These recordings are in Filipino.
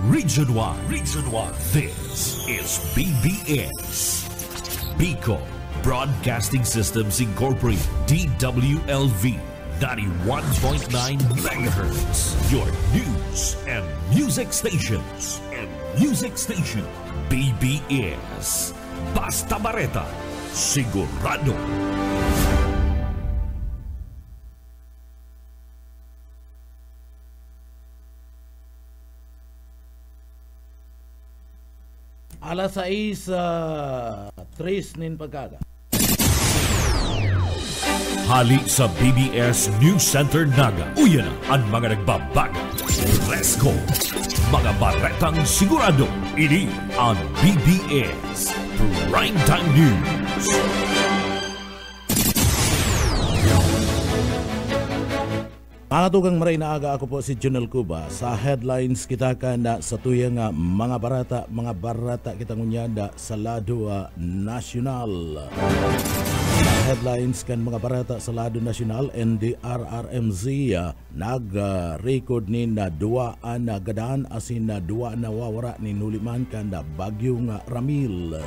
Region 1. Region 1. This is BBS. Bicol Broadcasting Systems Incorporated. DWLV 91.9 MHz. Your news and music stations. BBS. Basta Bareta. Sigurado. Alas 6, 3 nin pagkaga. Hali sa BBS News Center Naga. Uyan ang mga nagbabaga. Let's go! Mga baretang sigurado. Ini ang BBS Primetime News. Mga tugang maray na aga, ako po si Junel Cuba. Sa headlines kita kanda sa tuyang mga barata kita ngunyanda sa lado nasyonal. Headlines kan mga barata sa lado nasyonal, NDRRMZ nag-record ni na duwa na gadaan asin na duwa na wawara ni nuliman kan na bagyong Ramil.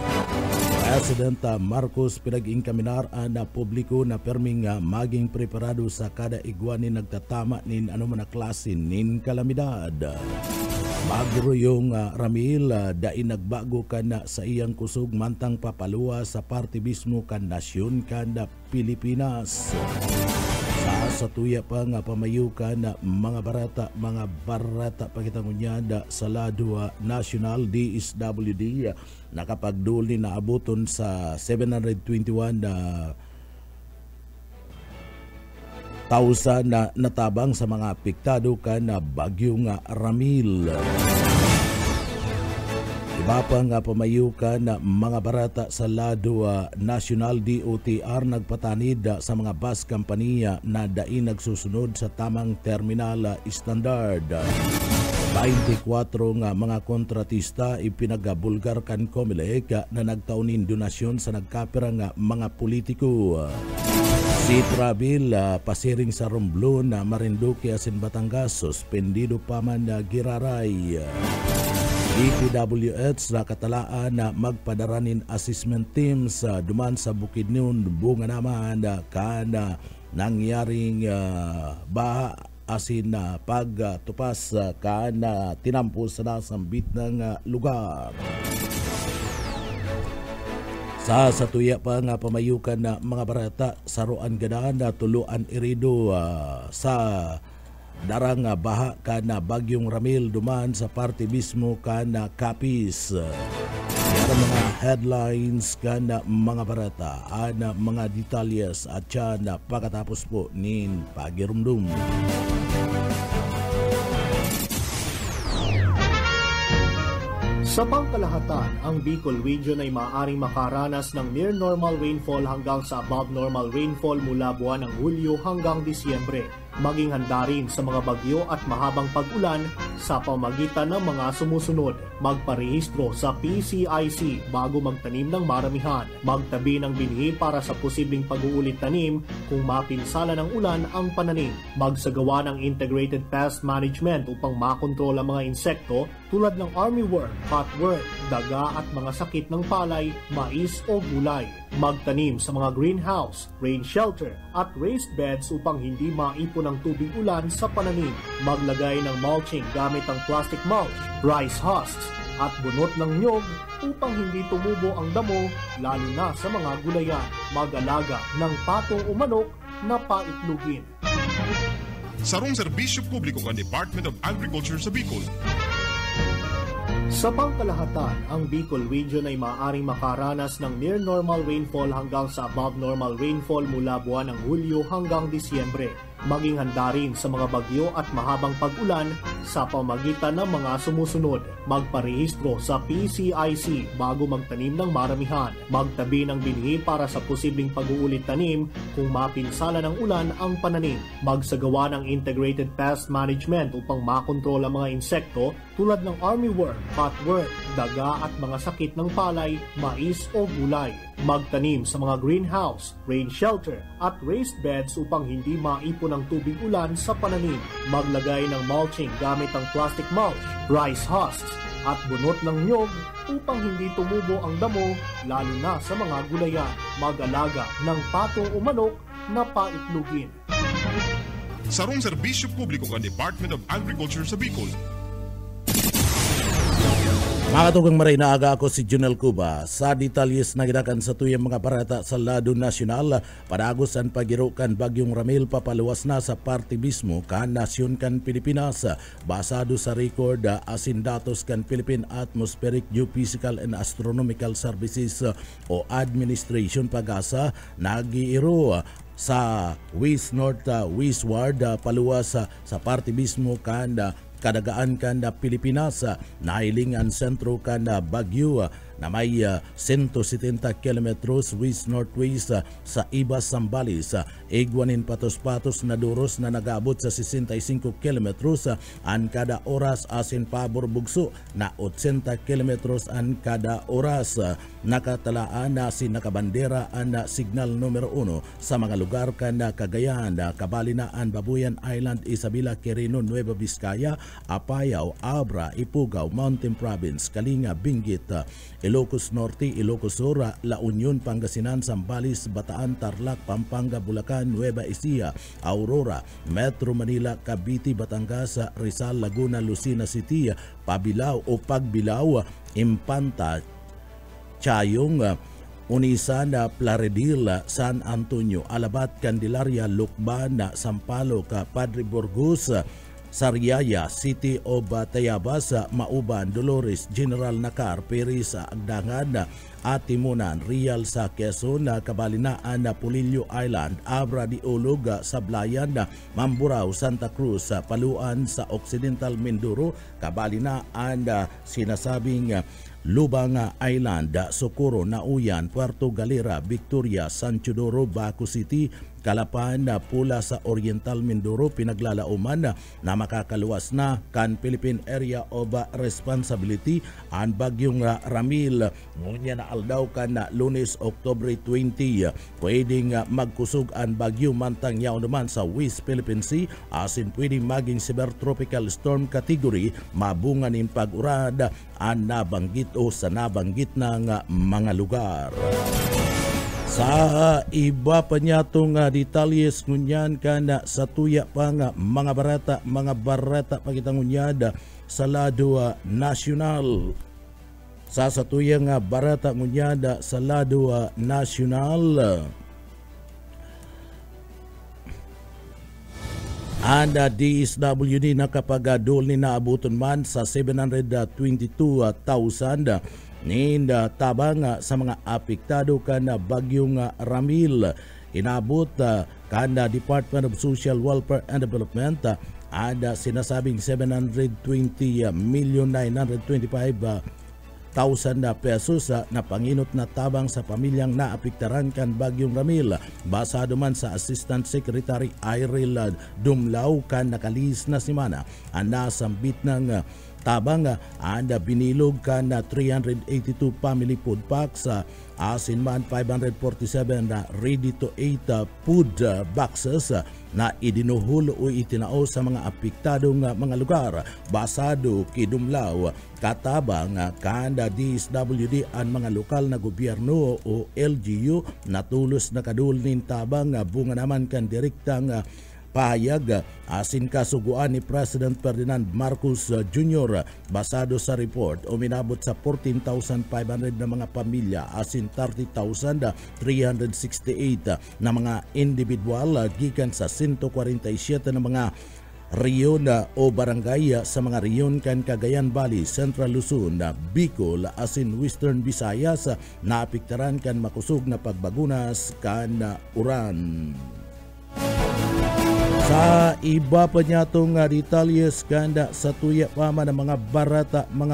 President Marcos pinag-inkaminar na publiko na perming maging preparado sa kada igwan ni nagtatama nin anuman na klase nin kalamidad. Magro yung Ramil dai nagbago kan na sa iyang kusog mantang papaluwa sa partibismo kan nasyon kan na Pilipinas. Sa tuya pa nga pamayukan na mga barata pakitangunya sa lado national DSWD nakapagduli na abuton sa 721 na natabang sa mga apektado kan na bagyong Ramil. Iba pa nga pamayukan na mga barata sa lado national DOTR nagpatanid sa mga bus kompanya na dai nagsusunod sa tamang terminal standard. 24 nga mga kontratista ipinagabulgar kan COMELEC na nagtaunin donasyon sa nagkapira nga mga politiko. Si Travel pasiring sa Romblon na Marinduque asin Batangas suspendido pa man na giraray. DPWH na katalaan na magpadaranin assessment teams duman sa Bukidnon bunga naman kana nangyaring baha asin pagtupas kana tinampo sa nasambit ng lugar. Sa tuya pa nga pamayukan na mga barata saruan gadaan na tuluan irido sa darang baha kana bagyong Ramil duman sa parte mismo kana Capiz. Yara mga headlines kana mga barata ana mga detalyes at yan pagkatapos po nin pagirumdum. Sa pangkalahatan, ang Bicol Region ay maaaring makaranas ng near normal rainfall hanggang sa above normal rainfall mula buwan ng Hulyo hanggang Disyembre. Maging handa rin sa mga bagyo at mahabang pag-ulan sa pamagitan ng mga sumusunod. Magparehistro sa PCIC bago magtanim ng maramihan. Magtabi ng binhi para sa posibleng pag-uulit tanim kung mapinsala ng ulan ang pananim. Magsagawa ng integrated pest management upang makontrol ang mga insekto tulad ng armyworm, cutworm, daga at mga sakit ng palay, mais o gulay. Magtanim sa mga greenhouse, rain shelter at raised beds upang hindi maipon ang tubig ulan sa pananim. Maglagay ng mulching gamit ang plastic mulch, rice husks at bunot ng nyog upang hindi tumubo ang damo lalo na sa mga gulayan. Mag-alaga ng patong o manok na paitlugin. Sarong serbisyo publiko ng Department of Agriculture sa Bicol. Sa pangkalahatan, ang Bicol Region ay maaaring makaranas ng near normal rainfall hanggang sa above normal rainfall mula buwan ng Hulyo hanggang Disyembre. Maging handa rin sa mga bagyo at mahabang pag-ulan sa pamagitan ng mga sumusunod. Magparehistro sa PCIC bago magtanim ng maramihan. Magtabi ng binhi para sa posibleng pag-uulit tanim kung mapinsala ng ulan ang pananim. Magsagawa ng integrated pest management upang makontrol ang mga insekto tulad ng armyworm, cutworm, daga at mga sakit ng palay, mais o gulay. Magtanim sa mga greenhouse, rain shelter at raised beds upang hindi maipon ang tubig ulan sa pananim. Maglagay ng mulching gamit ang plastic mulch, rice husks at bunot ng nyog upang hindi tumubo ang damo lalo na sa mga gulayan. Mag-alaga ng patong o manok na paitlugin. Sarong serbisyo publiko kan Department of Agriculture sa Bicol. Mga katugang maray, naaga ako si Junel Cuba. Sa detalyes na ginakan sa tuyang mga barata sa lado nasyonal, padagos ang pagirukan bagyong Ramil papaluwas na sa parte mismo kan nasyon kan Pilipinas. Basado sa record asin datos kan Philippine Atmospheric Geophysical and Astronomical Services o Administration Pag-asa, nag-iiro sa west-north westward paluwas sa parte mismo kan kadagaan kan Pilipinas. Nahiling ang sentro kan Bagyo na may 170 kilometros west-northwest sa Ibas, Zambales. Igwanin patos-patos na duros na nag-abot sa 65 kilometros an kada oras asin pabor bugso na 80 kilometros an kada oras. Nakatalaan na si nakabandera ang signal numero 1 sa mga lugar kan Cagayan, Cabalinaan, Babuyan Island, Isabela, Quirino, Nueva Vizcaya, Apayao, Abra, Ifugao, Mountain Province, Kalinga, Benguet, Ilocos Norte, Ilocos Sur, La Union, Pangasinan, Zambales, Bataan, Tarlac, Pampanga, Bulacan, Nueva Ecija, Aurora, Metro Manila, Cavite, Batangas, Rizal, Laguna, Lucena City, Pabilao o Pagbilao, Impanta, Chayong, Unisan, Plaredil, San Antonio, Alabat, Candelaria, Lucban, Sampaloc, Padre Burgos, Sariaya, City of Tayabas, Mauban, Dolores, General Nakar, Peris, Agdangan, Atimunan, Real sa Quezon, Cabalinaan, Pulilio Island, Abra de Olog, Sablayan, Mamburao, Santa Cruz, Paluan sa Occidental Mindoro, Cabalinaan, sinasabing Lubang Island, Socorro, Nauyan, Puerto Galera, Victoria, San Teodoro, Baco City, Calapan, Pula sa Oriental Mindoro, pinaglalauman na makakaluwas na kan Philippine Area of Responsibility ang bagyong Ramil. Ngunya na aldaw kan Lunes, October 20. Pwedeng magkusog ang bagyo mantang yaw naman sa West Philippine Sea asin pwedeng maging severe tropical storm category mabunga nin pag-urad ang nabanggit o sa nabanggit ng mga lugar. Sa iba pa niya itong detalyes ngunyan ka sa tuya pa nga mga barata pagitangunyad sa lado nasyonal. Sa tuya nga barata ngunyad sa lado nasyonal. And DSWD nakapagadol ni naabuton man sa 722,000 ninda tabang sa mga apektado kan bagyong Ramil. Inabot kan Department of Social Welfare and Development ada sinasabing 720,925,000 pesos na panginot na tabang sa pamilyang naapektaran kan bagyong Ramil. Basado man sa Assistant Secretary Irel Dumlao kan nakalis na simana ang nasambit ng tabang anda binilog ka na 382 family food packs asin man 547 na ready to eat food boxes na idinuhul o itinao sa mga apektadong mga lugar. Basado kidumlaw katabang kanda DSWD ang mga lokal na gobyerno o LGU na tulos na kadulnin tabang bunga naman kan direktang pahayag asin kasuguan ni President Ferdinand Marcos Jr. Basado sa report, uminabot sa 14,500 na mga pamilya asin 30,368 na mga individual gikan sa 147 na mga riyon o barangay sa mga riyon kan Cagayan Valley, Central Luzon, Bicol asin Western Visayas na apektaran kan makusog na pagbagunas kan uran. Sa iba pa niya itong detalyes kanda sa tuya pama ng mga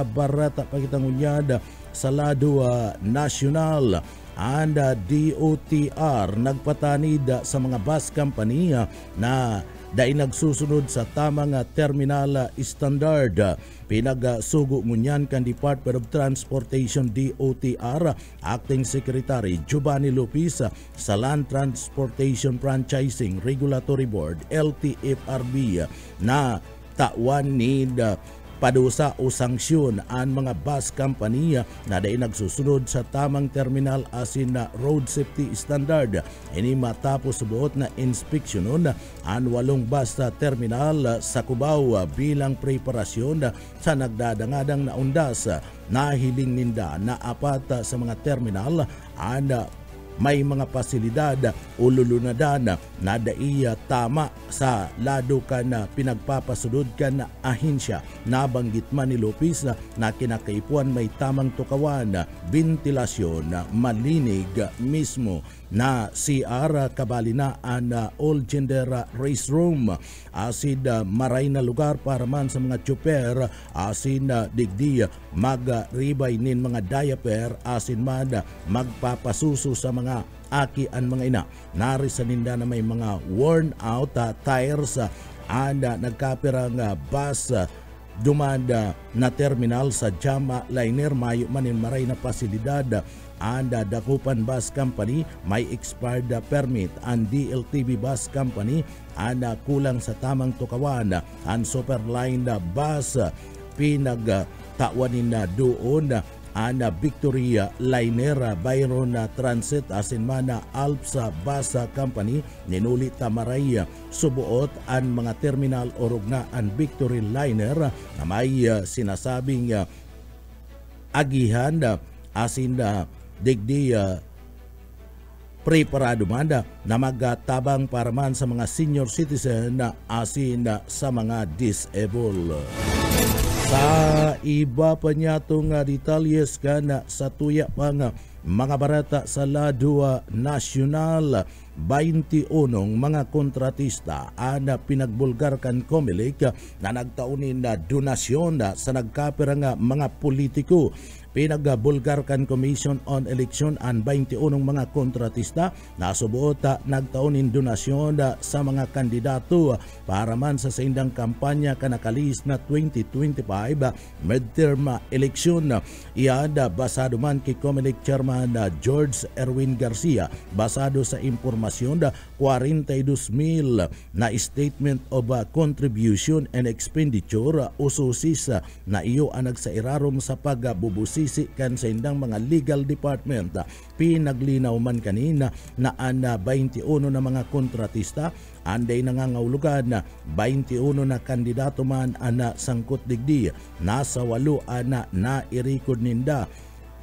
barata pagitangunyad sa lado nasyonal. And DOTR nagpatanid sa mga bus company na dahil nagsusunod sa tamang terminal standard. Pinagsugo ngunyan kan Department of Transportation DOTR Acting Secretary Giovanni Lopez sa Land Transportation Franchising Regulatory Board LTFRB na tawan ni padusa o sanksyon ang mga bus company na dahil nagsusunod sa tamang terminal asin na road safety standard. Ini matapos subuot na inspeksyonon ang 8 bus terminal sa Cubao bilang preparasyon sa nagdadangadang na undas. Nahiling ninda na 4 sa mga terminal ang may mga pasilidad o lulunadan na daiya tama sa lado ka na pinagpapasunod ka na ahensya. Nabanggit man ni Lopez na kinakaipuan may tamang tukawan, ventilasyon, malinig mismo na CR kabalinaan na all gender race room asin maray na lugar para man sa mga tsuper asin digdi magribay nin mga diaper asin man magpapasuso sa mga aki ang mga ina. Narisan ninda na may mga worn out tires nagkapirang bus dumanda na terminal sa Jama Liner mayo manin maray na pasilidad and Dakupan Bus Company may expired permit and DLTV Bus Company and kulang sa tamang tukawan and Superline Bus pinagtawanin na doon ana Victoria Liner Byron Transit asin mana Alps Bus Company ninuli tamaray subuot ang mga terminal orog na ang Victory Liner na may sinasabing agihan asin digdi preparado man na magtabang para man sa mga senior citizen asin sa mga disabled. Sa iba pa niya itong detalyes ka na sa tuya pang mga barata sa lado nasyonal, 21 mga kontratista na pinagbulgarkan Comelec na nagtaunin na donasyon sa nagkapirang mga politiko. Pinagbulgarkan Commission on Election ang 21 mga kontratista na subuot nagtaunin donasyon sa mga kandidato para man sa sindang kampanya kanakalis na 2025 midterm election. Iyan basado man kay Comelec Chairman George Erwin Garcia basado sa impormasyon 42,000 na statement of contribution and expenditure ususis na iyo ang nagsairarom sa pagbubusi kan sa indang mga legal department. Pinaglinaw man kanina na ang 21 na mga kontratista anday nangangahulugan na 21 na kandidato man ana sangkot digdi nasa 8 ana na irikod ninda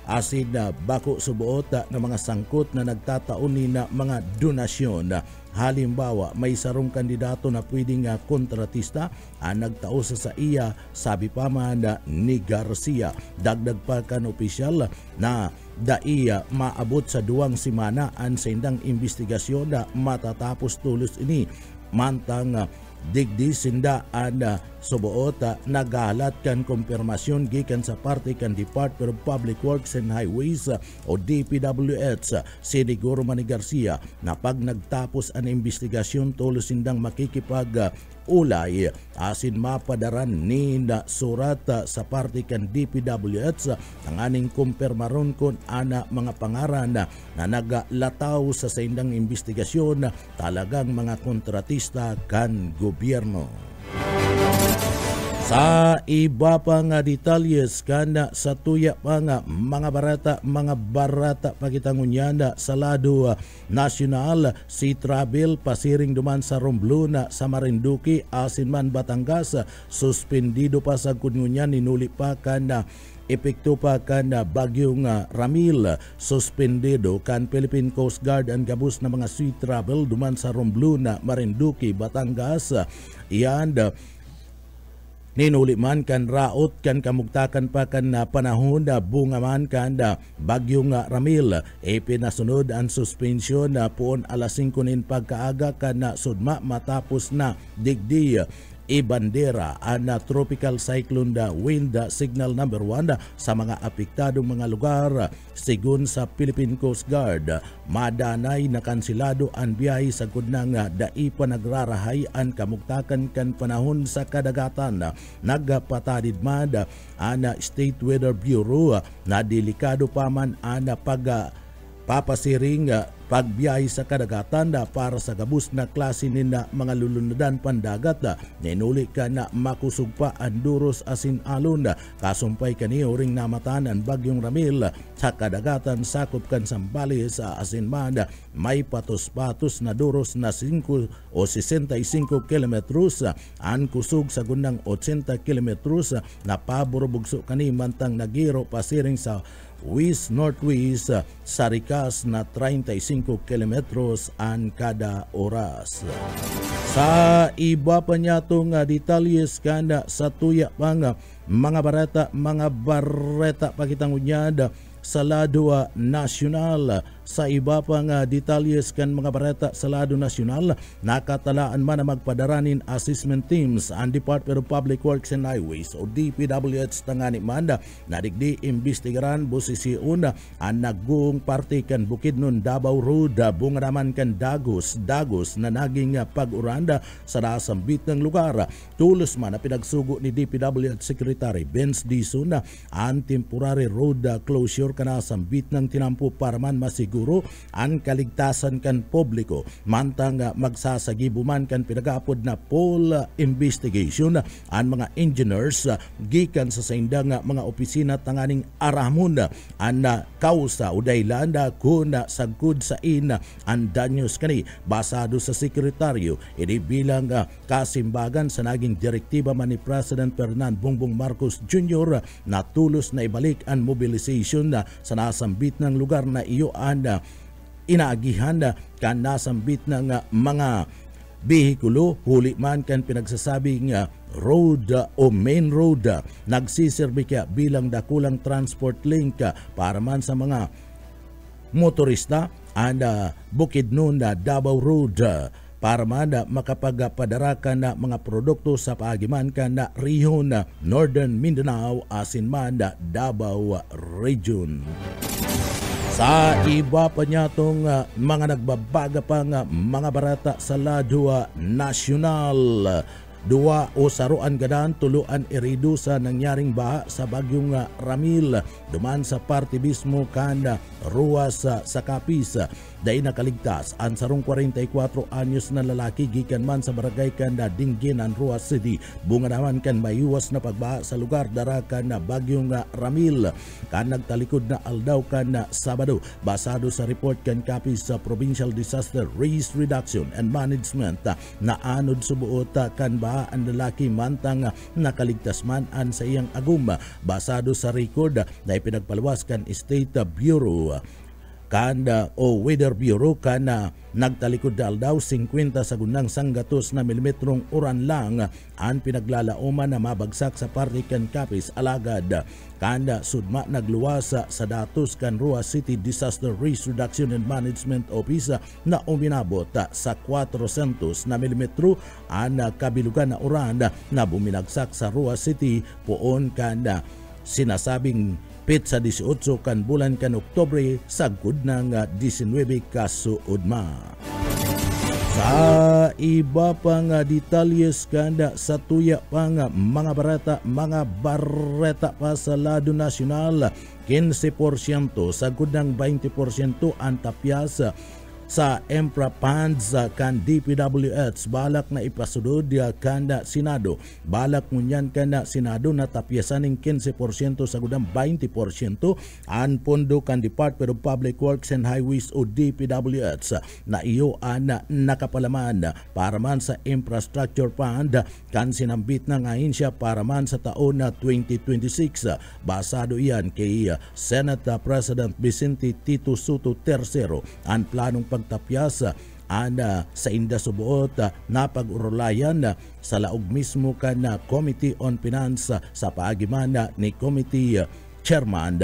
asin bako subuot na mga sangkot na nagtataon na mga donasyon. Halimbawa, may sarong kandidato na pwedeng kontratista ang nagtao sa iya, sabi pa man ni Garcia. Dagdag pa kan opisyal na daiya maabot sa 2 semana ang sindang investigasyon na matatapos tulos ini. Mantang digdi sinda ang subuot nagalat kan konfirmasyon gikan sa parte kan Department of Public Works and Highways o DPWH. Siniguro man ni Garcia na pag nagtapos ang investigasyon tulos sindang makikipag ulay asin mapadaran ni na surat sa parte kan DPWH ang aning kumpirmaron kon ana mga pangaran na nagalataw sa sindang investigasyon talagang mga kontratista kan gobyerno. Sa iba pang detalyes kana sa tuya pang mga barata pagitangunyanda sa lado nasyonal si travel pasiring duman sa Romblona sa Marinduque asin man Batangas suspendido pa sa kununyan ninuli pa kana epekto pa kan bagyong Ramil. Suspendido kan Philippine Coast Guard ang gabus na mga sea travel duman sa Romblona, Marinduque, Batangas. Iyan ninuli man kan raot kan kamugtakan pa kan panahon na bunga man kan bagyong Ramil. Pinasunod ang suspensyon na puon alas 5 nin pagkaaga kan sudma matapos na digdi ibandera ana tropical cyclone wind signal number 1 sa mga apektadong mga lugar. Sigun sa Philippine Coast Guard, madanay na kansilado ang biyahe sa kudnang dai pa nagrarahay ang kamugtakan kan panahon sa kadagatan. Nagpatadid mad ana State Weather Bureau na delikado pa man ana papasiring pagbiyahe sa kadagatan para sa gabus na klase ni na mga lulunadan pandagat. Ninuli ka na makusog pa ang duros asin alon. Kasumpay kaniyo ring namatan ang bagyong Ramil sa kadagatan sakop kan Sambales sa Asinman. May patos-patos na duros na 5 o 65 kilometros. Ang kusog sa gunang 80 kilometros na paborobugso kani mantang nagiro pasiring sa west-northwest sa rikas na 35 kilometros an kada oras. Sa iba pa niya itong detalyes kana sa tuya pang mga bareta pakitang unyad sa lado nasyonal. Sa iba pang detalyes kan mga bareta sa lado nasyonal, nakatalaan man na magpadaranin assessment teams ang Department of Public Works and Highways o DPWH tangani man na digdi imbestigaran bosisyon ang nagbuong parte kan Bukidnon Davao Road bungaraman kan dagos na naging pag-uranda sa nasambit ng lugar. Tulos man na pinagsugo ni DPWH Secretary Benz Dizon ang temporary road closure kana sambit ng tinampo para man masiguro ang kaligtasan kan publiko. Mantang magsasagibuman kan pinagapod na poll investigation ang mga engineers gikan sa saindang mga opisina tanganing aramon ang kausa o daylan kung sagkod sa ang danyos kani. Basado sa sekretaryo, ini bilang kasimbagan sa naging direktiba man ni President Ferdinand Bongbong Marcos Jr. na tulos na ibalik ang mobilization sa nasambit ng lugar na iyo inaagihan kan nasambit ng mga bihikulo huli man kan pinagsasabing road o main road nagsiserbi kaya bilang dakulang transport link para man sa mga motorista and Bukidnon Davao Road para man makapagpadarakan na mga produkto sa paagiman kan na Rion, Northern Mindanao asin man Davao Region. Sa iba pa niya itong mga nagbabaga pang mga barata sa lado nasyonal. Dua o saruan gadan tuluan irido sa nangyaring baha sa bagyong Ramil duman sa parte mismo kan ruas sa Capiz. Dahil nakaligtas ang sarong 44 anyos na lalaki gikan man sa barangay kan Dingginan, Ruas City. Bunga naman kan mayuwas na pagbaha sa lugar dara kan bagyong Ramil kan nagtalikod na aldaw kan Sabado. Basado sa report kan Capiz sa Provincial Disaster Risk Reduction and Management na anod subuot kan baha ang lalaki mantang nakaligtas man an sa iyang agum. Basado sa record na ipinagpalawas kan State Bureau o Weather Bureau kana nagtalikod daw 50 sa gunang sanggatos na milimetrong uran lang ang pinaglalauman na mabagsak sa parte kan Capiz alagad kanda sudma nagluwas sa datos kan Ruas City Disaster Risk Reduction and Management Office na uminabot sa 400 na milimetro ang kabilugan na uran na buminagsak sa Ruas City poon kanda sinasabing sa 18 kan bulan kan Oktubre sagud ng 19 kasuudma. Sa iba pang detalyes kanda sa tuya pang mga bareta pa sa lado nasyonal 15% sagud ng 20% ang tapyas sa EMPRA funds kan DPWH balak na ipasudod kanda Senado. Balak ngunyan kanda Senado na tapyasan ng 15% sa gudang 20% ang pondo kan Department of Public Works and Highways o DPWH na iyo nakapalaman para man sa Infrastructure Fund kan sinambit ng ahensya para man sa taon na 2026. Basado iyan kay Senate President Vicente Tito Soto III ang planong pagtapyas sa inda subuot na pag-urulayan sa laog mismo kan Committee on Finance sa paagiman ni Committee Chairman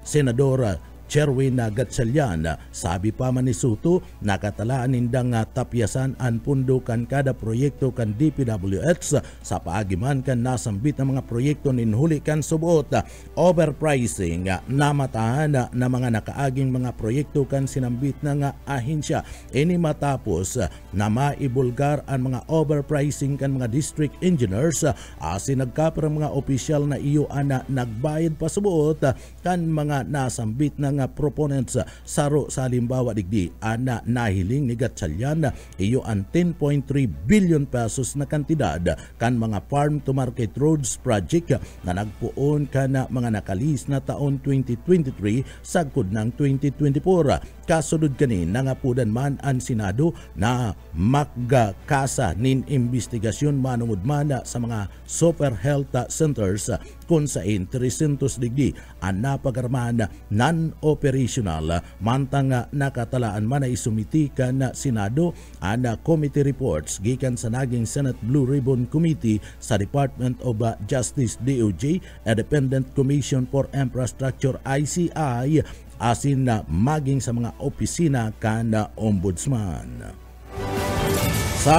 Senador Cherwin Gatchalian. Sabi pa man ni Soto, nakatalaan nindang tapyasan ang pundo kan kada proyekto kan DPWH sa paagiman kan nasambit ng mga proyekto ninhuli kan subuot overpricing na matahan na mga nakaaging mga proyekto kan sinambit ng ahensya. Ini matapos na maibulgar ang mga overpricing kan mga district engineers asin nagkapar mga opisyal na iyo ana nagbayad pa subuot kan mga nasambit ng proponents saro sa halimbawa digdi ana nahiling ni Gatchalian iyo ang 10.3 billion pesos na kantidad kan mga farm to market roads project na nagpuon kan mga nakalis na taon 2023 sagkod ng 2024. Kasunod kanin nangapudan man ang Senado na magkasa nin investigasyon manungod man sa mga super health centers kung sa 300 digdi ang napagarman non-operational mantang nakatalaan man na isumiti kan Senado ang committee reports gikan sa naging Senate Blue Ribbon Committee sa Department of Justice DOJ, Independent Commission for Infrastructure ICI asin na maging sa mga opisina kan ombudsman. Sa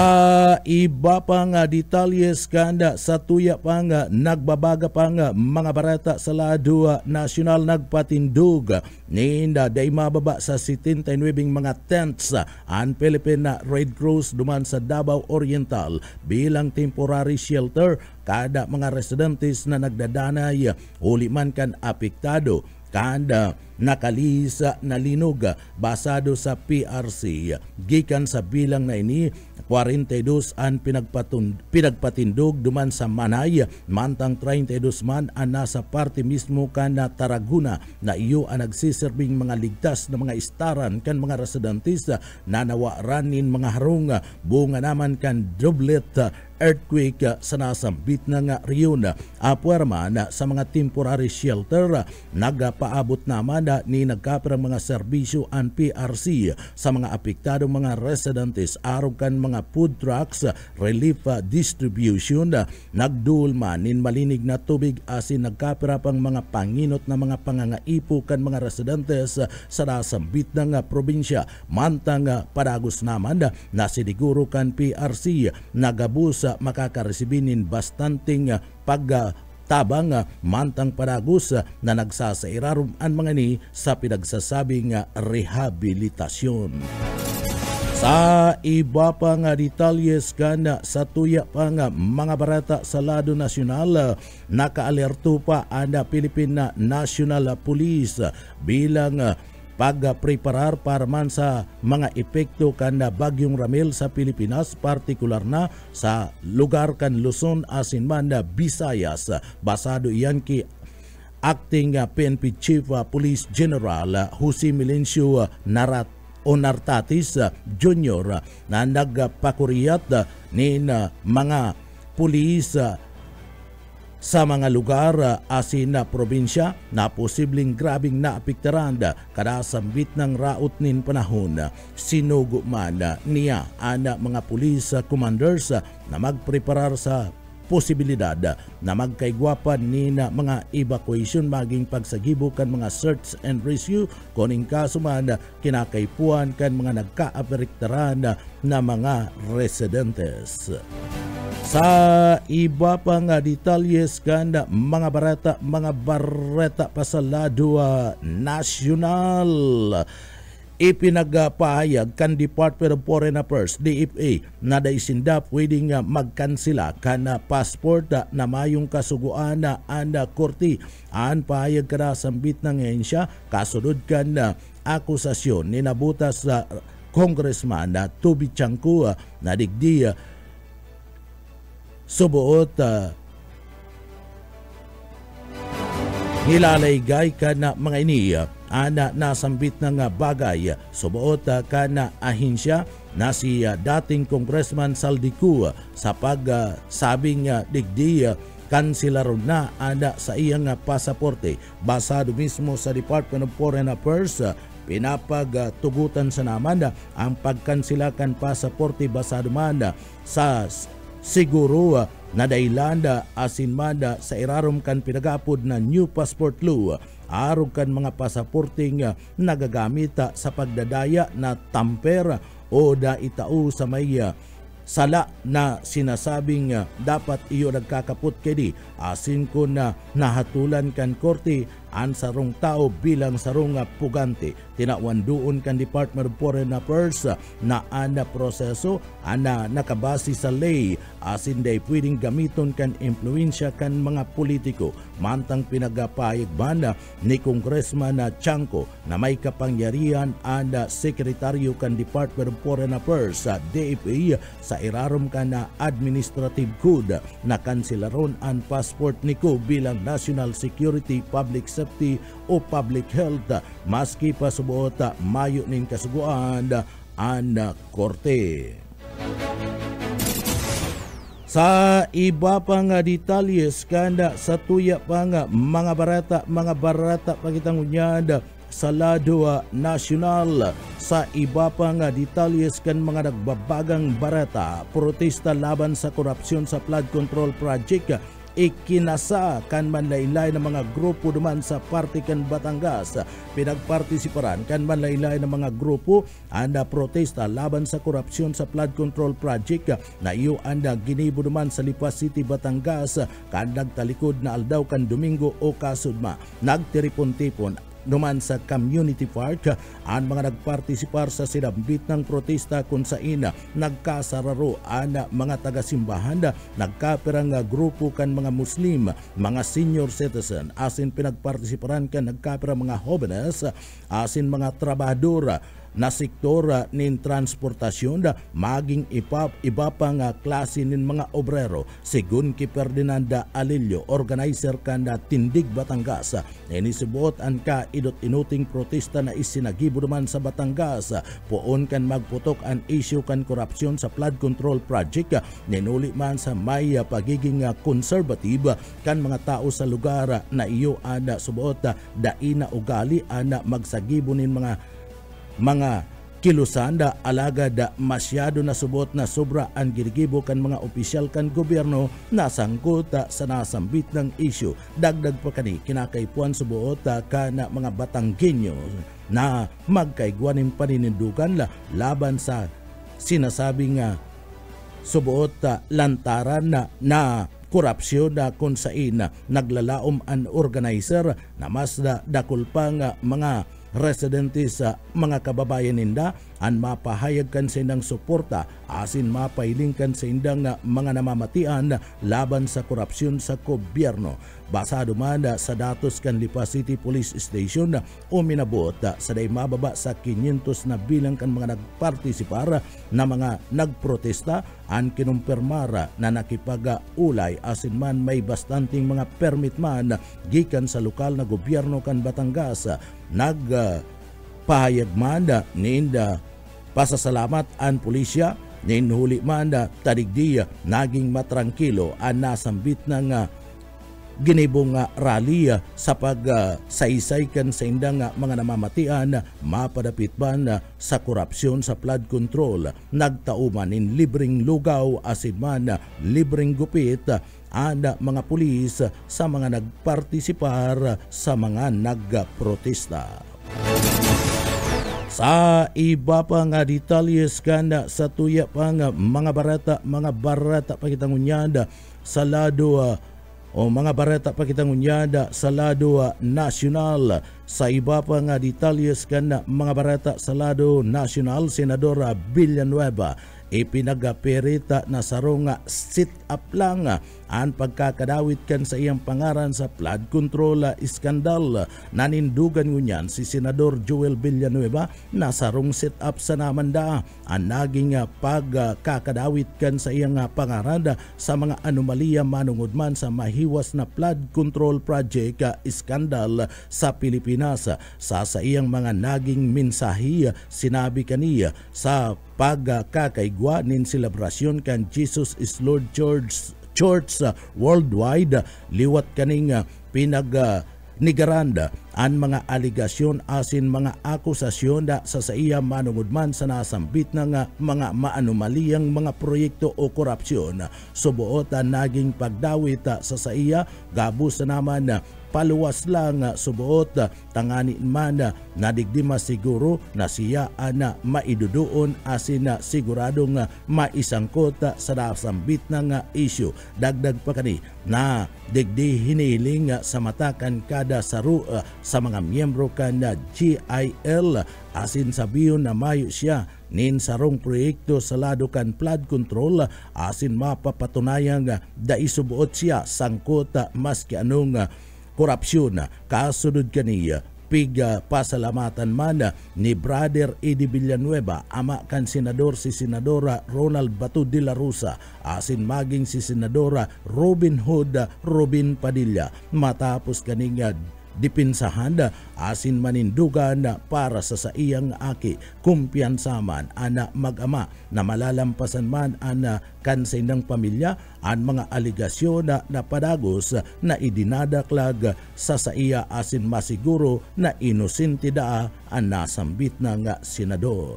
iba pang detalyes kanda sa tuya pang nagbabaga pang mga barata sa lado nasyonal nagpatindog ninda day mababa sa 79 mga tents ang Philippine Red Cross duman sa Davao Oriental bilang temporary shelter kada mga residentes na nagdadanay uli man kan apektado kanda nakalisa na linog basado sa PRC gikan sa bilang na ini 42 ang pinagpatindog duman sa Manay mantang 32 man ang nasa parte mismo kan na Tarragona na iyo ang nagsiserving mga ligtas na mga istaran kan mga residentes na nawaranin mga harong bunga naman kan doublet earthquake sa nasambit ng riyon. Apuerman sa mga temporary shelter nagapaabot naman ni nagkaperang mga serbisyo ang PRC sa mga apektadong mga residentes arog kan mga food trucks, relief distribution, nagdulman nin malinig na tubig asin nagkapera pang mga panginot na mga pangangaipo kan mga residentes sa nasambit ng probinsya. Mantang padagos naman na siniguro kan PRC nagabus makakaresibinin bastanting pagtabang mantang padagos na nagsasairarum ang mga ni sa pinagsasabing rehabilitasyon. Sa iba pang detalyes kan sa tuya pang mga barata sa lado nasyonal, nakaalerto pa ang Philippine National Police bilang pagpreparar para man sa mga epekto kan Bagyong Ramil sa Pilipinas, partikular na sa lugar kan Luzon asin man Visayas. Basado iyan ki Acting PNP Chief Police General Jose Melencio Nartatis Jr. na nagpakuriyat nin mga pulis sa mga lugar asin na probinsya na posibleng grabing naapektaran kada sambit ng raot nin panahon. Sinugo man niya ang mga police commanders na magpreparar sa posibilidad na magkaigwapan ni na mga evacuation maging pagsagibok kan mga search and rescue kuning kaso man kinakaipuan kan mga nagkaapektaran na mga residentes. Sa iba pang detalyes kan mga bareta pa sa lado nasyonal, ipinagpahayag kan Department of Foreign Affairs DFA na daisinda pwedeng magkansila kan passport na mayong kasuguan na korte. Ang pahayag kada sambit ng ehensya kasunod kan akusasyon ni nabutas sa Congressman Toby Chanco na digdi subuot nilalaygay ka na mga ini ana nasambit ng bagay subuot ka na ahensya na si dating Congressman Saldico sa pagsabing digdi kansilaron na ana sa iyang pasaporte. Basado mismo sa Department of Foreign Affairs, pinapagtugutan sa naman ang pagkansilakan pasaporte basado man sa siguro na dailanda asin manda sa irarom kan pinagapod na New Passport Law arog kan mga pasaporting nagagamit sa pagdadaya na tamper o da itao sa may sala na sinasabing dapat iyo nagkakaput kedi asin ko na nahatulan kan korte ang sarong tao bilang sarong pugante. Tinawan doon kan Department of Foreign Affairs na ana proseso ana nakabase sa lay asin day pwedeng gamiton kan impluensya kan mga politiko. Mantang pinagapayag banda ni Congressman Chanco na may kapangyarihan ana sekretaryo kan Department of Foreign Affairs sa DFA sa irarom kan na administrative code na kansilaron ang passport niko bilang national security, public safety o public health maski pa subuot mayo ning kasuguan ang korte. Sa iba pa nga detalyes kanda sa tuya pa nga mga barata pakitang unyad sa lado nasyonal. Sa iba pa nga detalyes kan mga nagbabagang barata protesta laban sa korupsyon sa flood control project ikinasa kan manlaylay ng mga grupo duman sa parte kan Batangas. Pinagpartisiparan kan manlaylay ng mga grupo anda protesta laban sa korupsyon sa flood control project na iyo anda ginibo duman sa Lipa City, Batangas kan nagtalikod na aldaw kan Domingo o kasudma. Nagtiripon-tipon numan sa community park ang mga nagpartisipar sa sinambit ng protesta kung saan nagkasararo ang mga taga-simbahan, nagkaperang grupo kan mga Muslim, mga senior citizen, asin pinagpartisiparan kan nagkaperang mga jóvenes, asin mga trabahador na sektor nin transportasyon maging iba pang klase nin mga obrero sigun ki Ferdinanda Alillo, organizer kan Tindig Batangas. Inisubuot ang kaidot-inuting protesta na isinagibo naman sa Batangas poon kan magputok ang issue kan korupsyon sa flood control project. Ninuli man sa may pagiging conservative kan mga tao sa lugar na iyo ana subuot daina ugali ana magsagibo nin mga kilusanda alagad masyado na subot na sobra ang girigibo kan mga opisyal kan gobyerno na sangkot sa nasambit ng issue. Dagdag pa kani kinakaipuan subuot ka na mga Batanggenyo na magkaigwaning paninindugan laban sa sinasabing subuot lantaran na korupsyon na kung saan naglalaom ang organizer na mas dakol pang mga residente sa mga kababayan ninda ang mapahayag kan sa indang suporta asin mapailing kan sa indang mga namamatian laban sa korupsyon sa gobyerno. Basado man sa datos kan Lipa City Police Station uminabot sa day mababa sa 500 na bilang kan mga nagpartisipar na mga nagprotesta ang kinumpirmar na nakipag-ulay asin man may bastanting mga permit man gikan sa lokal na gobyerno kan Batangas. Nagpahayag man ninda pasasalamat ang pulisya ninhuli man tadigdi naging matrangkilo ang nasambit ng ginibong rally sa pagsaysaykan sa indang mga namamatian mapadapit man sa korupsyon sa flood control. Nagtauman in libreng lugaw asin man libreng gupit ang mga pulis sa mga nagpartisipar sa mga nagprotesta. Sa iba pa nga detalyes kanda sa tuya pa nga mga barata pakitang unyada sa lado o mga barata pakitang unyada sa lado nasyonal. Sa iba pa nga detalyes kanda mga barata sa lado nasyonal, Senadora Villanueva ipinagaperita na sarong sit-up lang ang pagkakadawit kan sa iyang pangaran sa flood control iskandal. Nanindugan ngunyan si Senador Joel Villanueva na sarong sit-up sa namanda ang naging pagkakadawit kan sa iyang pangaran sa mga anomalya manungod man sa mahiwas na flood control project iskandal sa Pilipinas. Sa iyang mga naging mensahe sinabi kaniya sa pagkakaigwa nin selebrasyon kan Jesus is Lord Church worldwide liwat kaning ni Garanda an mga aligasyon asin mga akusasyon da sa iya manungod man sa nasambit na nga mga maanumaliyang mga proyekto o korupsyon. Subuot naging pagdawit sa iya gabus naman paluwas lang subuot tangani man nadigdima siguro na siya ana maiduduon asin siguradong maisangkot sa nasambit na issue. Dagdag pa kani na digdi hiniling sa matakan kada saru sa mga miyembro kan GIL asin sabiyon na mayo siya nin sarong proyekto sa lado kan flood control asin mapapatunayan da isubuot siya sangkot maski anong korupsyon. Kasunod kaniya pasalamatan man ni Brother Eddie Villanueva ama kan senador si Senadora Ronald Bato de la Rosa asin maging si Senadora Robin Hood Robin Padilla matapos kaniya dipinsahan asin manindugan para sa iyang aki kumpiyansa man ana mag-ama na malalampasan man ana kansay ng pamilya ang mga aligasyon na padagos na idinadaklag sa iya asin masiguro na inosente daa ang nasambit ng senador.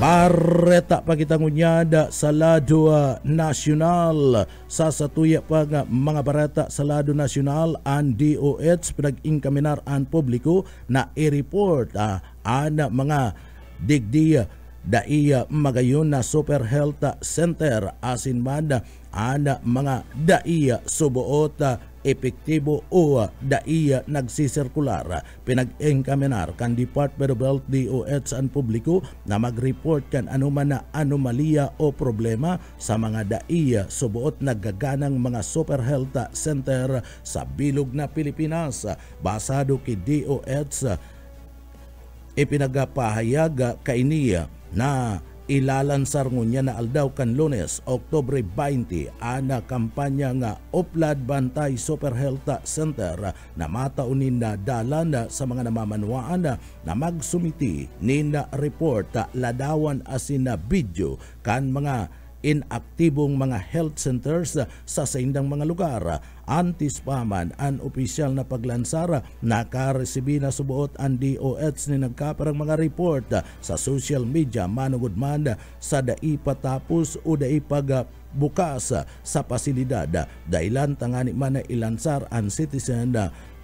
Bareta pakitangunyada sa lado nasyonal. Sa satuya pa nga mga bareta sa lado nasyonal ang DOH pinag-inkaminar ang publiko na i-report ang mga digdi daiya magayon na Super Health Center asin man ang mga daiya subuot epektibo o daiya nagsisirkular. Pinag-engkaminar kan Department of Health DOH ang publiko na mag-report kan anuman na anomalya o problema sa mga daiya subuot nagaganang mga Super Health Center sa bilog na Pilipinas. Basado kay DOH ipinagpahayag kainiya na ilalansar ngunya na aldaw kan Lunes, Oktubre 20 ana kampanya nga Uplad Bantay Super Health Center na mataunin na dalan sa mga namamanwaan na magsumiti nina report ladawan asin na video kan mga inaktibong mga health centers sa saindang mga lugar. Antis pa man ang opisyal na paglansara nakaresibi na subuot ang DOH ni nagkaparang mga report sa social media manugod man sa daipatapos o daipag bukas sa pasilidad dahilan tangani man na ilansar ang citizen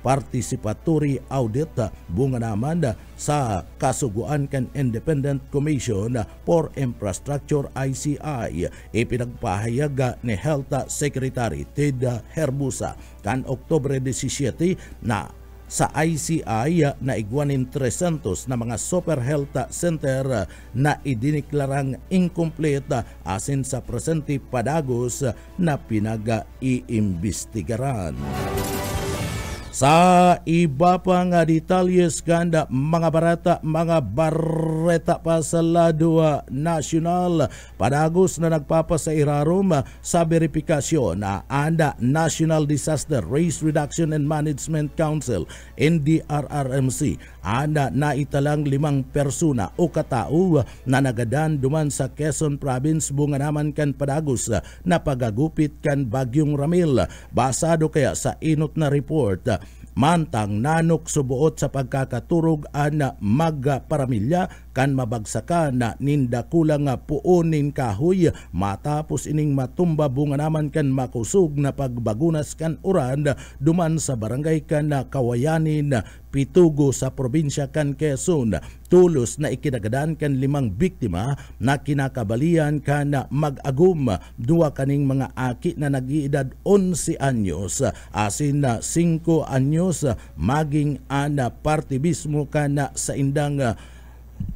participatory audit bunga naman sa kasuguan kan Independent Commission for Infrastructure ICI. Ipinagpahayag ni Health Secretary Ted Herbusa kan Oktubre 17 na sa ICI na igwanin 300 na mga Super Health Center na idiniklarang incomplete asin sa presente padagos na pinag-iimbestigaran. Sa iba pa nga detalyes kanda mga bareta pa sa lado nasyonal padagos na nagpapasairarom sa verifikasyon na anda National Disaster Risk Reduction and Management Council NDRRMC anda naitalang 5 persona o katao na nagadan duman sa Quezon Province bunga naman kan padagos na pagagupit kan Bagyong Ramil. Basado kaya sa inot na report mantang nanok subuot sa pagkakaturog ana magparamilya kan mabagsakan na nindakulang puonin kahoy matapos ining matumba bunga naman kan makusog na pagbagunas kan uran duman sa barangay kan Kawayanin Pitugo sa probinsya kan Quezon. Tulos na ikinagadan kan 5 biktima na kinakabalian kan mag-agum 2 kaning mga aki na nag-iedad 11 anyos asin na 5 anyos maging ana partibismo kan sa indang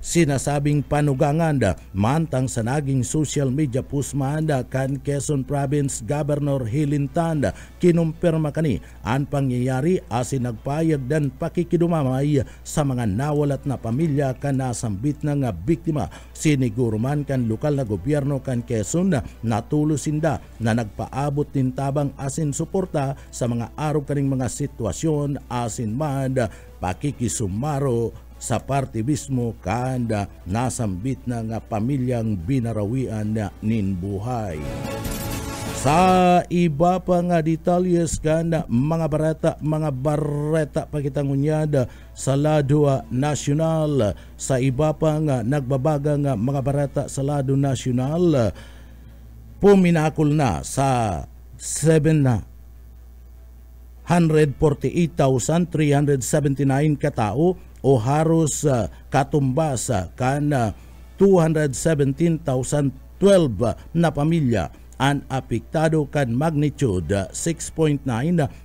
sinasabing panugangan mantang sa naging social media pusman kan Quezon Province Governor Hilintan kinumpirma kani ang pangyayari asin nagpayag dan pakikidumamay sa mga nawalat na pamilya kan nasambit ng biktima. Siniguro man kan lokal na gobyerno kan Quezon natulosinda na nagpaabot din tabang asin suporta sa mga araw kaning mga sitwasyon asin man pakikisumaro sa partibismo kanda nasambit na nga pamilyang binarawian na ninbuhay. Sa iba pa nga detalyes kan mga bareta pakitangunyada sa lado nasyonal. Sa iba pa nga nagbabaga nga mga bareta sa lado nasyonal, puminakol na sa 748,379 katao o haros katumbas kan 217,012 na pamilya ang apektado kan magnitude 6.9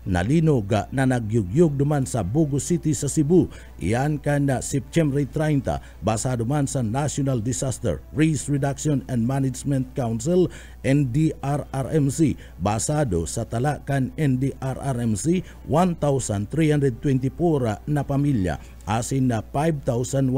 na linog na nagyugyug duman sa Bugo City sa Cebu. Iyan kan September 30 basado man sa National Disaster Risk Reduction and Management Council NDRRMC. Basado sa tala kan NDRRMC, 1,324 na pamilya asin na 5,170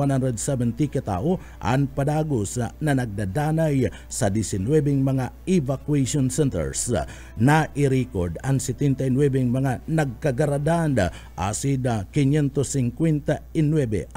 katao ang padagos na nagdadanay sa 19 mga evacuation centers. Na i-record ang 79 mga nagkagaradan asin na 559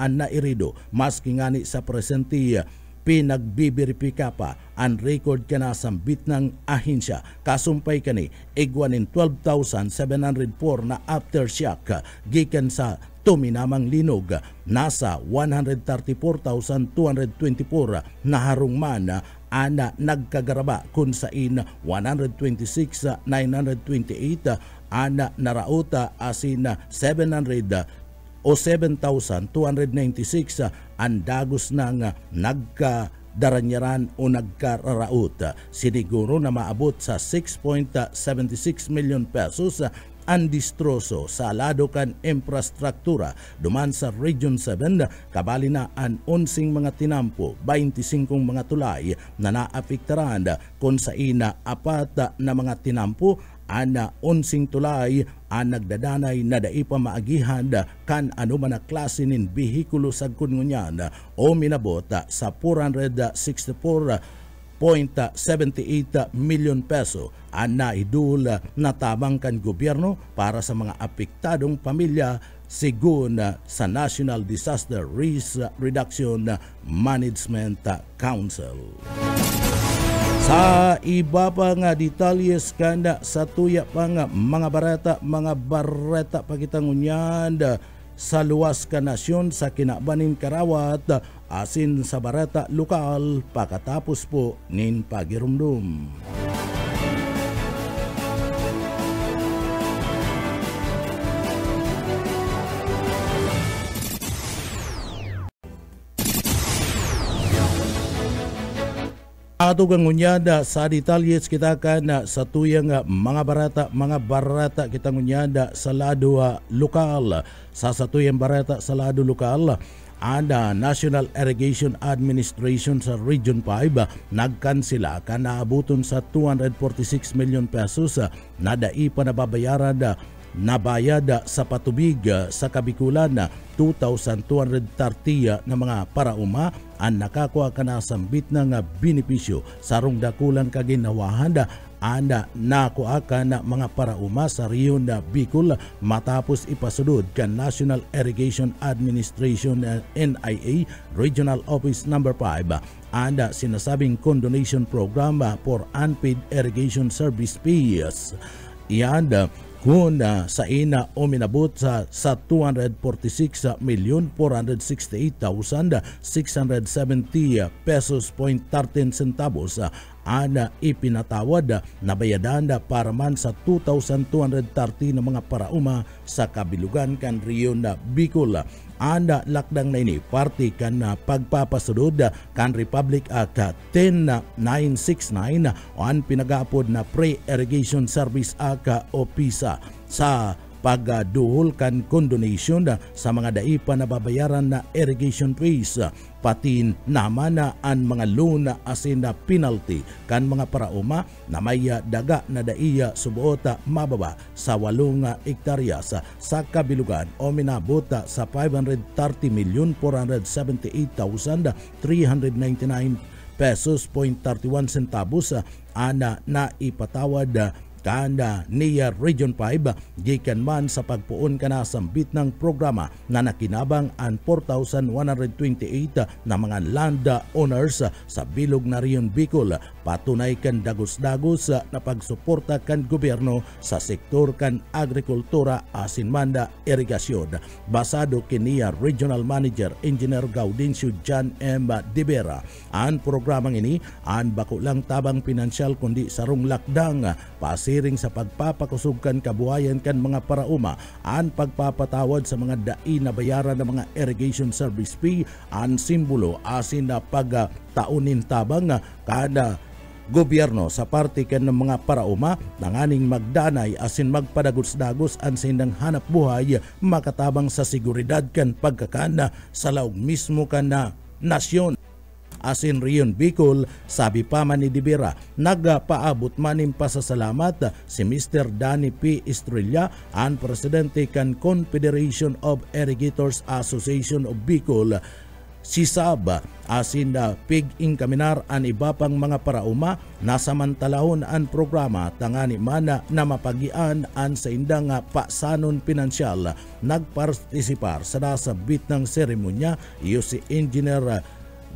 ang nairido. Maski ngani sa presenti pinagbibiripika pa ang record kana sambit ng ahensya. Kasumpay kani igwanin 12,704 na aftershock gikan sa tuminamang linog. Nasa 134,224 na harungman ana nagkagaraba kun sain 126,928 ana narauta asin 700 o 7,296 ang dagos ng nagkadaranyaran o nagkararaot. Siniguro na maabot sa 6.76 million pesos ang distroso sa lado kan infrastruktura duman sa Region 7, kabali na ang 11 mga tinampo, 25 mga tulay na naapektaran kung sa ina apat na mga tinampo ana 11 tulay ang nagdadanay na daipa maagihan kan anuman na klase nin bihikulo sa kungunyan o minabot sa 464.78 million peso ang naidul na tabang kan gobyerno para sa mga apektadong pamilya sigun sa National Disaster Risk Reduction Management Council. Sa iba pa nga detalyes kanda sa tuya pa nga mga bareta pakitangunyan sa luwas ka nasyon sa kinabanin Karawat asin sa bareta lokal pakatapos po nin pagirumdum. Ato kang ngunyada sa detalyes kita kan sa tuyang mga barata kita ngunyada sa lado lokal. Sa tuyang barata sa lado lokal, ada National Irrigation Administration sa Region 5 nagkansila kan naabuton sa 246 million pesos na daipa nababayaran na bayad sa patubig sa Kabikulan 2,230 na mga parauma ang nakakuha ka na sambit ng benepisyo sarong dakulan kaginawahan anda nakuha ka na mga parauma sa Riyon Bicol matapos ipasulod ka National Irrigation Administration NIA Regional Office No. 5 anda sinasabing condonation program for unpaid irrigation service fees. Iyan kung sa ina o minabot sa 246,468,670 pesos .13 centavos ana ipinatawad na bayadan para man sa 2,230 na mga parauma sa kabilugan kan Riyon Bicol. Anda lakdang na ini party kan pagpapasunod kan Republic Act 10969 o ang pinagapod na Pre-Irrigation Service Act o PISA sa pagduhol kan condonation sa mga daipa na babayaran na irrigation fees patin naman na ang mga loan asin na penalty kan mga parauma na may daga na daiya subuota mababa sa 8 hektaryas sa kabilugan o minabot sa 530,478,399 pesos .31 centavos ana na ipatawad kanda niya Region 5 gikan man sa pagpuon kana sambit ng programa na nakinabang ang 4,128 na mga land owners sa bilog na Rion Bicol. Patunay kan dagos-dagos na pagsuporta kan gobyerno sa sektor kan agrikultura asin manda irigasyon. Basado kiniya Regional Manager Engineer Gaudencio John M. Dibera, ang programang ini ang bako lang tabang pinansyal kundi sarong lakdang pasiring sa pagpapakusog kan kabuhayan kan mga parauma, ang pagpapatawad sa mga dai na bayaran ng mga irrigation service fee, ang simbolo asin na pagtaunin tabang kada gobyerno sa parte kan ng mga parauma nanganing magdanay asin magpadagos-dagos ang sindang hanap buhay makatabang sa seguridad kan pagkakana sa laog mismo kan na nasyon asin Rion Bicol. Sabi pa man ni Dibera, nagpaabot manim pasasalamat si Mr. Danny P. Estrella, ang presidente kan Confederation of Irrigators Association of Bicol, si Sab, asin na pig-ingkaminar ang iba pang mga parauma na samantalahon ang programa tangani mana na mapagian ang sa indang pasanon pinansyal. Nagpartisipar sa nasabit ng seremonya iyo si Engineer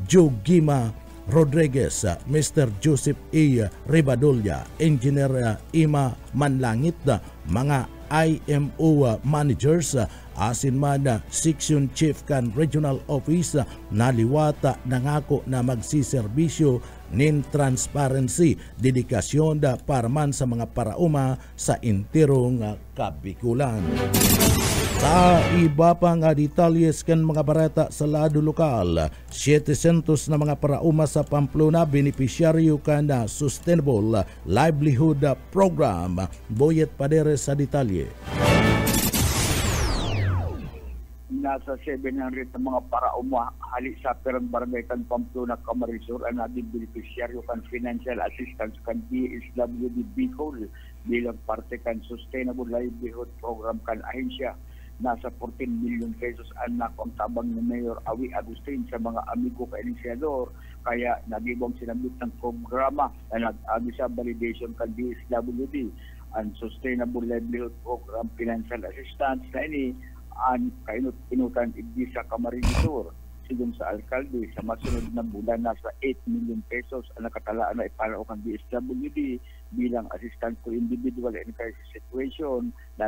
Joe Gima Rodriguez, Mr. Joseph A. Ribadolia, Engineer Ima Manlangit, mga IMO managers, asin man section chief kan regional office na liwata nangako na magsiserbisyo nin transparency, dedikasyon para man sa mga parauma sa intirong Kabikulan. Sa iba pang detalyes kan mga barata sa lado lokal, 700 na mga parauma sa Pamplona beneficiaryo kan na Sustainable Livelihood Program. Boyet Padere sa detalye. Nasa 700 na mga parauma hali sa perang barangay kan Pamplona, Camarines Sur ang naging beneficiaryo kan financial assistance kan DSWD Bicol bilang parte kan Sustainable Livelihood Program kan ahensya. Nasa 14 million pesos ang nakontabang ni Mayor Awi Agustin sa mga amigo ka inisyador, kaya nagibong sinabit ng programa na nag-agi sa validation kan DSWD ang Sustainable Livelihood Program Financial Assistance na ini ang kainut-inutan igdi sa Camarines Sur. Sigon sa alkalde, sa masunod na bulan nasa 8 million pesos ang nakatalaan na ipalao kan DSWD bilang assistant to individual and crisis situation na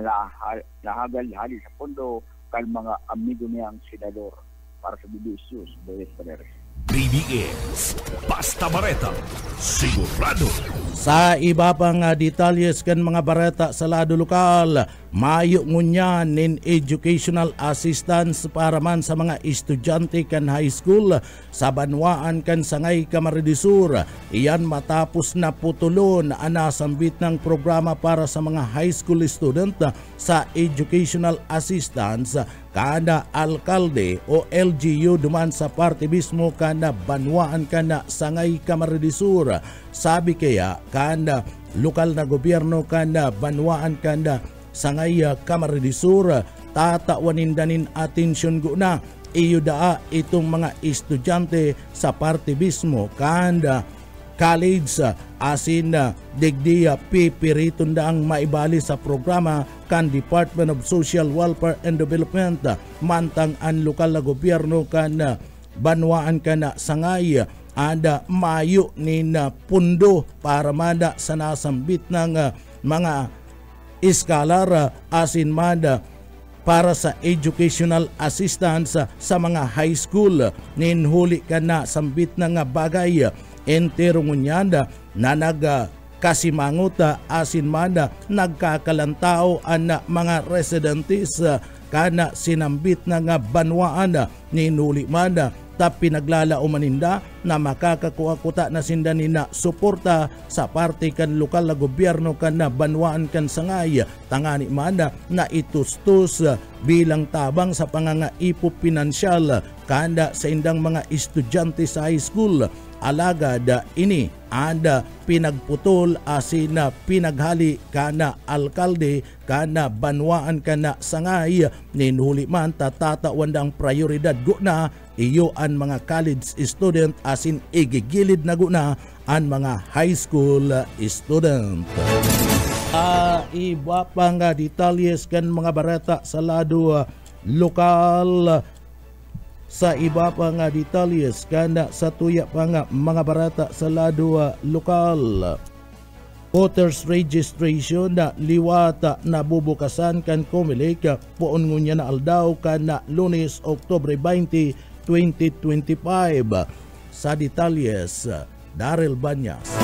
nahagal-hali sa pondo kan mga amigo niyang senador. Para sa BBS News, Boyet Paderes. BBS, Basta Bareta, sigurado. Sa iba pang detalyes kan mga bareta sa lado lokal, mayo ngunyan nin educational assistance para man sa mga estudyante kan high school sa banwaan kan Sangay Camarines Sur. Iyan matapos na putulon ang nasambit ng programa para sa mga high school student sa educational assistance kada alkalde o LGU duman sa parte mismo kada banwaan kada Sangay Camarines Sur. Sabi kaya kada lokal na gobyerno kada banwaan kada Sangay Camarines Sur tatawanindanin atensyon guna iyo daa itong mga estudyante sa parte mismo kada college asin digdiya pipiriton daang maibali sa programa kan Department of Social Welfare and Development mantang ang lokal na gobyerno kan banwaan kan Sangay ada mayo ni na pundo para mada sa nasambit ng mga iskalar asin mada para sa educational assistance sa mga high school. Ninhuli ka na sambit na nga bagay entero ngunyanda na nagkasimangot asin mada nagkakalantao ang mga residentes kana sinambit na nga banwaan ninhuli mada tapi naglalao maninda na makakakuha na sinda nina suporta sa parte kan lokal na gobyerno kan na banwaan kan Sangay tangani mana na itustos bilang tabang sa pangangaipo pinansyal kanda sa indang mga estudyante sa high school. Alagad ini ada pinagputol asin na pinaghali kana alkalde kana banwaan kana Sangay ninhuli man tatatawandang prioridad guna iyo ang mga college student asin igigilid na guna ang mga high school student. iba pa nga detalyes kan mga bareta sa lado lokal. Sa iba pa nga detalyes kan sa tuya pa nga mga bareta sa lado lokal. Voters registration na liwata na bubukasan kan Comelec poon ngunya na aldaw kan na Lunes, Oktubre 20, 2025. Sa detalyes, Daryl Banyas.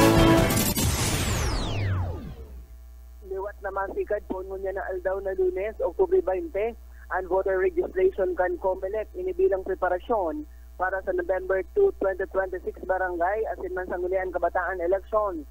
Liwat na masikad poon ngunya na aldaw na Lunes, Oktubre 20, ang voter registration kan Comelec inibilang preparasyon para sa November 2, 2026 barangay asin man sanggunian kabataan elections.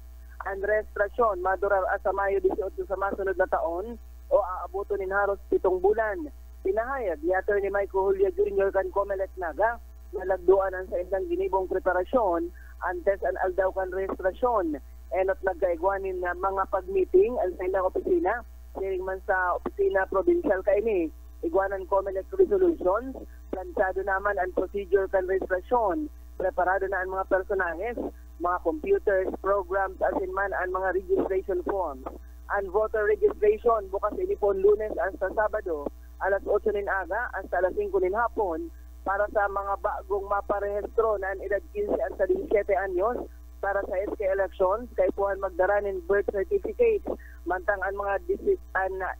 Ang registrasyon madurar sa Mayo 18 sa masunod na taon o aabuto nin halos 7 bulan. Pinahayag ni Atty. Michael Julia Jr. kan Comelec Naga nalagduan ang sa isang ginibong preparasyon antes ang aldaw kan registrasyon. Enot nagkaigwanin nga mga pag-meeting ang sa ilang opisina, siring man sa opisina provincial kaini. Igwanan Comelec resolutions, plansado naman ang procedure kan registrasyon, preparado na ang mga personahes, mga computers, programs, asin man ang mga registration forms. Ang voter registration bukas inipon Lunes hasta Sabado, alas 8 nin aga hasta alas 5 nin hapon, para sa mga bagong maparehistro na ang edad 15 hasta 17 anyos para sa SK elections, kay puhan magdaranin birth certificates, mantang ang mga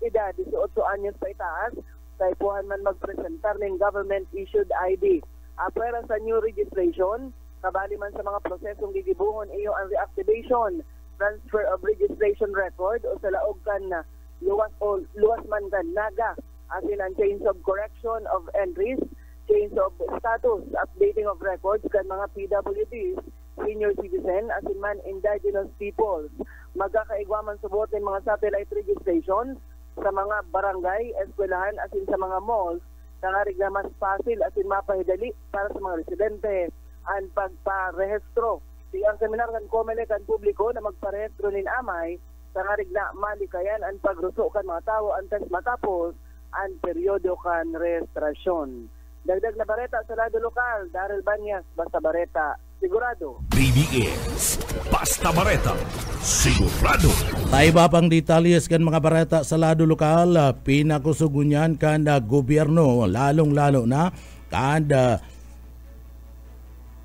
edad 18 anyos pa itaas, kay puhan man magpresentar ng government-issued ID. Para sa new registration, kabali man sa mga prosesong gigibuhon iyo ang reactivation, transfer of registration record o sa laog kan na luwas man kan naga, asin ang change of correction of entries, change of status, updating of records kan mga PWDs, senior citizen, asin man indigenous peoples. Magkakaigwaman subutin mga satellite registrations sa mga barangay, eskwelahan, asin sa mga malls, nangarig na mas pasil asin mapahidali para sa mga residente ang pagparehistro. Ang seminar kan Comelec kan publiko na magparehistro nin amay, nangarig na malikayan ang pagruso kan mga tao antes matapos ang peryodo kan rehistrasyon. Dagdag na bareta sa lado lokal, Daryl Banyas, Basta Bareta, sigurado. BBS, Basta Bareta, sigurado. Taiba pang detalyes kan mga bareta sa lado lokal, pinakusugunyan kan gobyerno, lalong-lalo na kan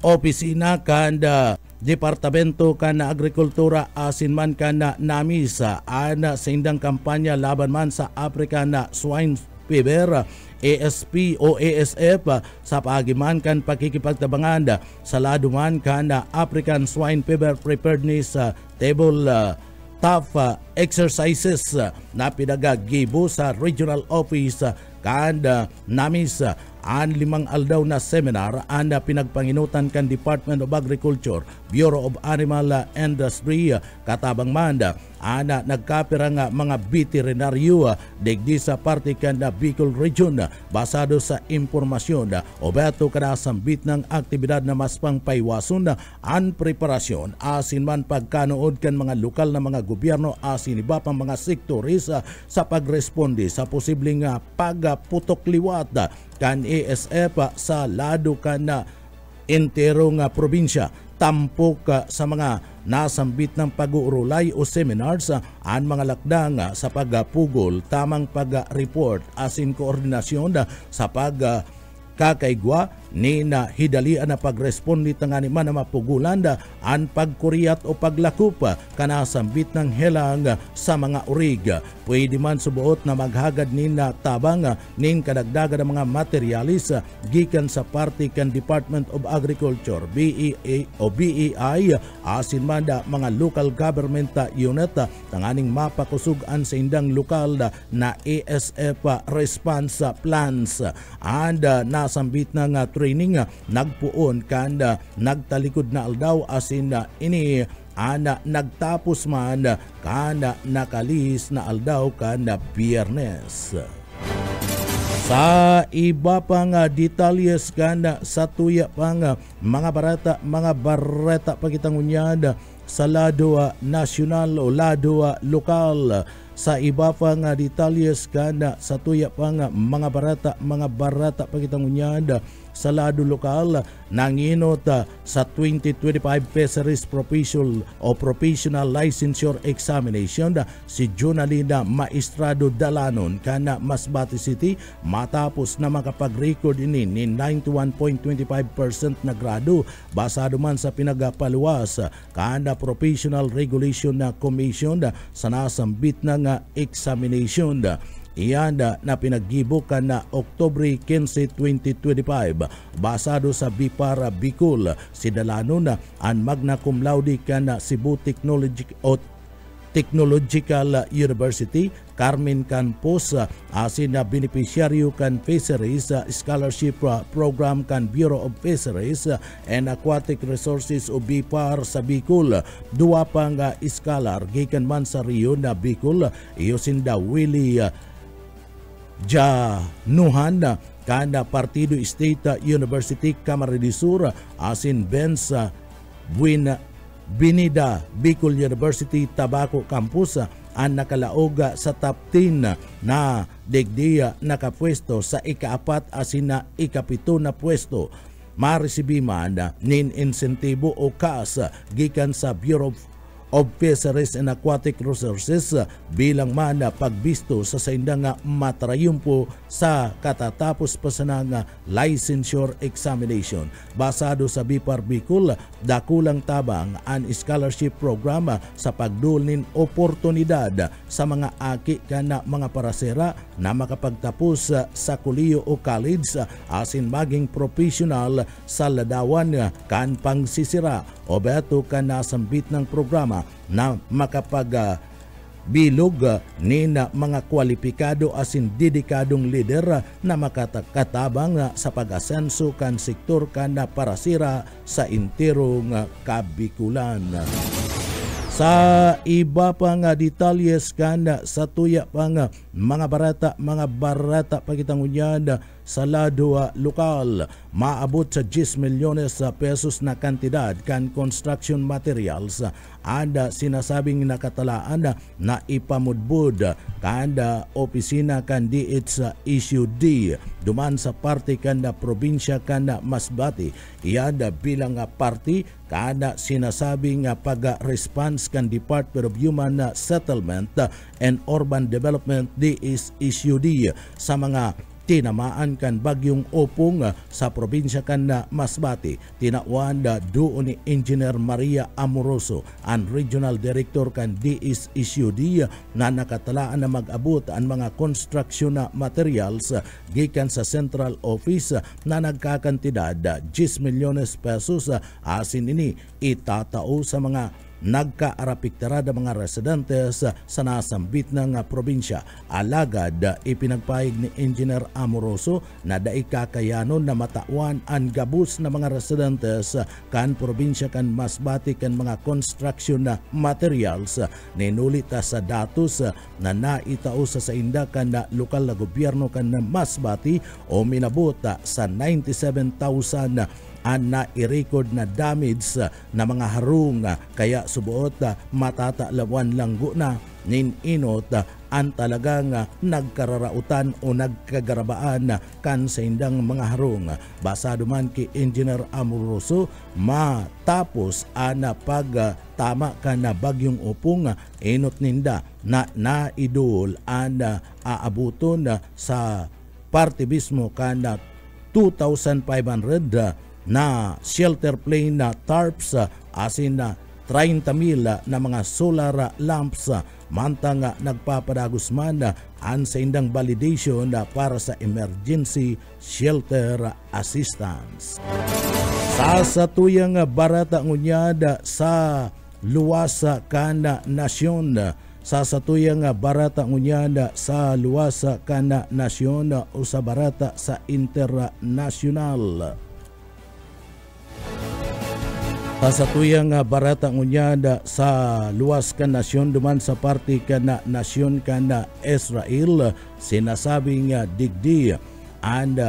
opisina kan Departamento kan Agrikultura asin man kan namisa ana sa indang kampanya laban man sa African Swine Fever ASP o ASF sa pagiman kan pakikipagtabangan sa lado man kan African Swine Fever Preparedness Table Top exercises na pinagagibo sa regional office kan namis ang 5 aldaw na seminar ang pinagpanginutan kan Department of Agriculture, Bureau of Animal Industry, katabang manda ana nagkapira nga mga veterinaryo digdi sa parte kan Bicol Region basado sa impormasyon o beto kada sambit ng aktibidad na mas pangpaiwason ang preparasyon asin man pagkanood kan mga lokal na mga gobyerno asin iba pang mga sektoris sa pagresponde sa posibleng pagputok liwat kan ASF sa lado kan enterong probinsya. Tampok sa mga nasambit ng pag-uurulay o seminars ang mga lakdang sa pagpugol, tamang pag-report asin koordinasyon sa pagkakaigwa ni na hidalian na pagresponde tangani man na mapugulan ang pagkuriyat o paglakup kanasambit ng helang sa mga urig. Pwede man subuot na maghagad ni na tabang nin kadagdagan ng mga materialis gikan sa parte kan Department of Agriculture, BEA o BEI asin man mga local government unit tanganing mapakusugan sa indang lokal na ASF response plans and nasambit ng training nagpuon kanda nagtalikod na aldaw asin ini ana nagtapos man kana nakalis na aldaw kana Biyernes. Sa iba pang detalyes kana sa tuya pang mga bareta pagitangunyad sa lado nasyonal o lado lokal. Sa iba pang detalyes kana sa tuya pang mga barata pagitangunyad sa lado lokal nanginot sa 2025 Fisheries Professional Licensure Examination si Junalina Maestrado Dalanon kana Masbate City matapos na makapag-record ini ni 91.25% na grado basado man sa pinagapaluwas kana Professional Regulation Commission sa nasambit na nga examination. Iyan na pinaggibukan na Oktubre 15, 2025 basado sa BIPAR Bicol. Si Dalanon ang magna cum laude kana Cebu Technological University, Carmen Campos asin na beneficiaryo kan Fisheries Scholarship Program kan Bureau of Fisheries and Aquatic Resources o BIPAR sa Bicol. Dua pang scholar gikan man sa Rio na Bicol, iyosin da Willie Januhan kana Partido State University Camarines Sur asin Benz Binida Bicol University Tabaco Campus ang nakalaoga sa top 10 na degdiya nakapwesto sa ika-4 asin na ika-7 na pwesto. Maresibi man nin insentibo o cash gikan sa Bureau of Fisheries and Aquatic Resources bilang man pagbisto sa saindang matrayumpo sa katatapos pa sa nga licensure examination. Basado sa BIPAR Bicol, dakulang tabang ang scholarship program sa pagdulnin oportunidad sa mga aki kana mga parasera na makapagtapos sa kuliyo o college asin maging professional sa ladawan kan pangsisira o beto ka nasambit ng programa na makapag-bilog ni na mga kwalipikado asin dedikadong leader na makakatabang sa pag-asenso kan sektor kan na parasira sa intirong Kabikulan. Sa iba pang detalyes kan sa tuya pang mga barata pagitangunyan sa lado lokal, maabot sa 10 milyones pesos na kantidad kan construction materials and sinasabing nakatalaan na ipamudbud kan opisina kan DHSUD duman sa parte kan probinsya kan Masbate. Iyan bilang parte kan sinasabing pag-response kan Department of Human Settlement and Urban Development DHSUD sa mga tinamaan kan bagyong Opong sa probinsya kan Masbate. Tinawan doon ni Engineer Maria Amoroso, ang Regional Director kan DHSUD na nakatalaan na mag-abot ang mga construction materials gikan sa Central Office na nagkakantidad 10 milyones pesos asin ini itatao sa mga nagkaarapiktarada mga residentes sa nasambit ng probinsya. Alagad ipinagpahig ni Engineer Amoroso na daikakayanon na matawan ang gabus na mga residentes kan probinsya kan Masbate kan mga construction materials ninulita sa datos na naitao sa inda kan lokal na gobyerno kan Masbate o minabota sa 97,000 ang na-i-record na damage na mga harung kaya subuot matatalawan langgo na nin inot ang talagang nagkararautan o nagkagarabaan kan sa indang mga harung. Basado man ki Engineer Amoroso, matapos ana pagtama ka na bagyong Opong, inot ninda na naidul ang aabuton sa parte mismo kan 2,500 na shelter plane na tarps asin na 30,000 na mga solar lamps mantang nagpapadagos man ang sa indang validation para sa emergency shelter assistance. Sa satuyang barata ngunyad sa luwas kan nasyon, sa satuyang barata ngunyad sa luwas kan nasyon o sa barata sa internasyonal. Sa tuyang barata ngunyada sa luwas kan nasyon duman sa parte kan nasyon kan Israel, sinasabing digdi and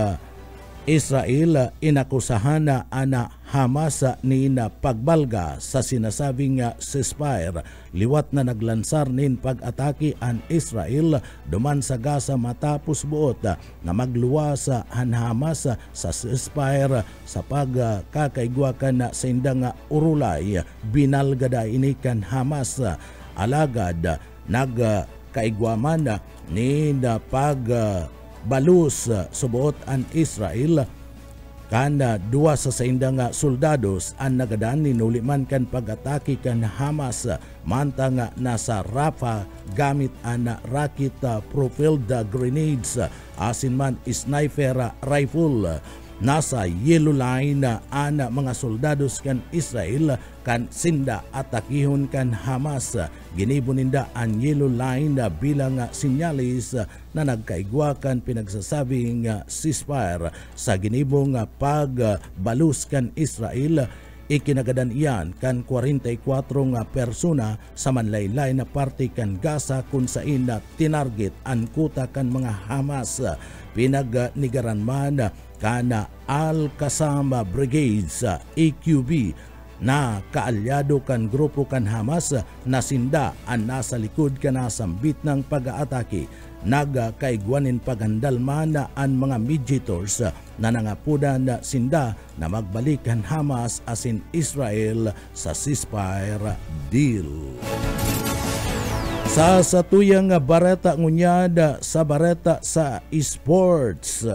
Israel inakusahan na Hamas ni na pagbalga sa sinasabing ceasefire. Liwat na naglansar nin pag-atake ang Israel duman sa Gaza matapos buot na magluwas ang Hamas sa ceasefire sa pagkakaigwakan sa indang urulay. Binalgada ini kan Hamas alagad nagkaigwaman ni na pagbalus subuot ang Israel Kanda dua sa saindang soldados ang nagadaan ninuliman kan pag-atake kan Hamas mantang nasa Rafah gamit ang rocket propelled grenades asin man sniper rifle. Nasa yellow line ang mga soldados kan Israel kan sinda atakihon kan Hamas. Ginibo ninda ang yellow line bilang sinyalis na nagkaigwa kan pinagsasabing ceasefire sa ginibong pagbalus kan Israel. Ikinagadan iyan kan 44 persona sa manlaylay na parte kan Gaza kung saan tinarget ang kuta kan mga Hamas. Pinagnigaran man kana Al-Qassam Brigades AQB na kaalyado kan grupo kan Hamas na sinda ang nasa likod kan nasambit ng pag-aatake. Nagkaigwanin pagandalman ang mga mediators na nangapudan sinda na magbalik ang Hamas asin Israel sa ceasefire deal. Sa satuyang bareta ngunyad sa bareta sa esports.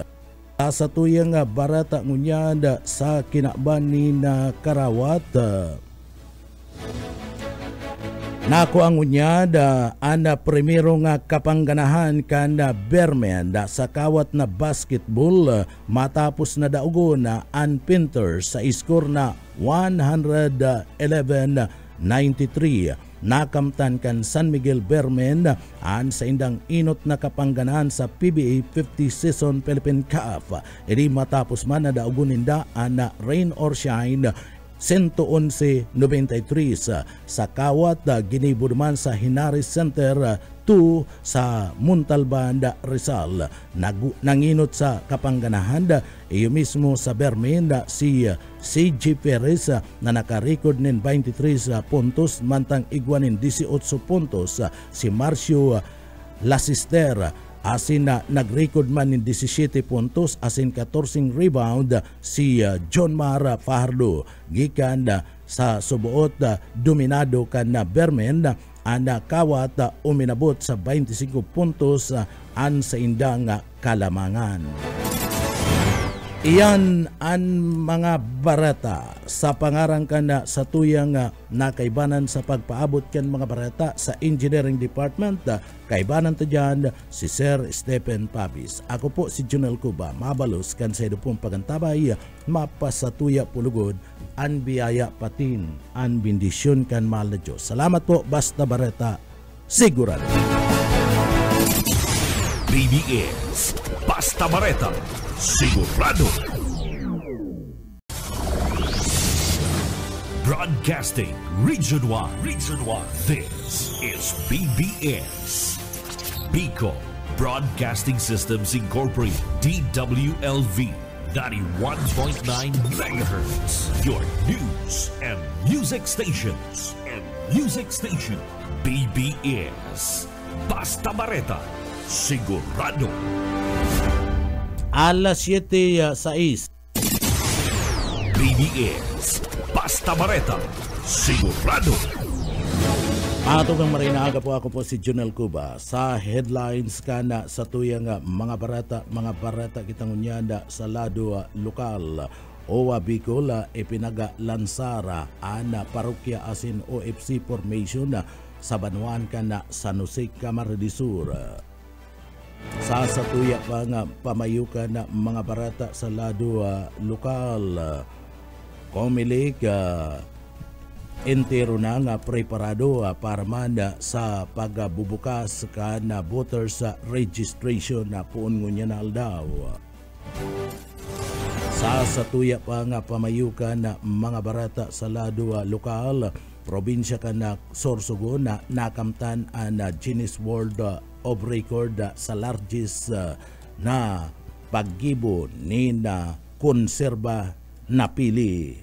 Sa satuyang bareta ngunyad sa kinakban ni na Karawat. Nako ang unyad ang primero nga kapangganahan kan Berman sa kawat na basketball matapos na daugon ang Panthers sa iskor na 111-93. Nakamtan kan San Miguel Berman ang sa indang inot na kapangganahan sa PBA 50 Season Philippine Cup. Edi matapos man na daugon ninda ang Rain or Shine 111-93 sa kawat ginibo naman sa Hinaris Center 2 sa Montalban, Rizal. Nanginot sa kapangganahan iyo mismo sa Bermin si CJ Perez na nakarecord ng 23 puntos mantang igwanin 18 puntos si Marcio Lasister. Asin na nag-record man ng 17 puntos asin 14 rebound si John Mara Fajardo. Gikan sa subuot dominado kan na Bermen ang kawat uminabot sa 25 puntos an sa indang kalamangan. Iyan ang mga barata sa pangarang kana sa tuyang nakaibanan sa pagpaabot kan mga barata sa Engineering Department. Kaibanan ta dyan si Sir Stephen Papis. Ako po si Junel Cuba. Mabalos kan sa pong pagantabay mapasatuya pulugod an biyaya patin an bendisyon kan mahal na Diyos. Salamat po, basta barata sigurado. BBS Basta Bareta Sigurado. Broadcasting Region 1. This is BBS Bicol Broadcasting Systems Incorporated, DWLV 91.9 MHz. Your news and music stations. BBS Basta Bareta Sigurado. Alas 7:06. BBS Basta Bareta Sigurado. Atong ang marinaaga po ako po si Junel Cuba sa headlines kana sa tuyang mga barata kitang unyanda sa lado lokal. Owa Bicol ipinagalansara ana parokya asin OFC formation sa Banuan kana San Jose, Camarines Sur. Sa satuya pa nga pamayukan na mga barata sa lado lokal. Komilik entero na nga preparado para man sa pagbubukas ka na voters registration na puon ngunya na aldaw. Sa satuya pa nga pamayukan na mga barata sa lado lokal, probinsya ka na Sorsogon na nakamtan ang Guinness World of Record sa largest na paggibo ni na konserba na pili.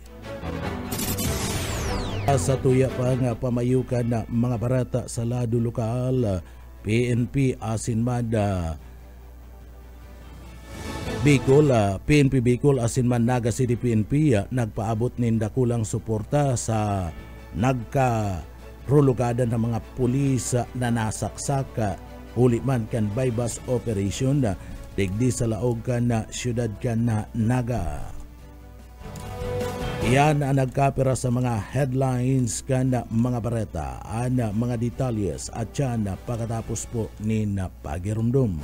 Sa tuya pa nga pamayukan na mga barata sa lado lokal, PNP asin man Bicol, PNP Bicol asin man Naga City PNP nagpaabot nin dakulang suporta sa nagkarulugadan ng mga pulis na nasaksak uli man kan bypass operation digdi sa laog kan na syudad kan na Naga. Iyan ang nagkapira sa mga headlines kan mga bareta, mga detalyes at yan pagkatapos po ni pagirumdum.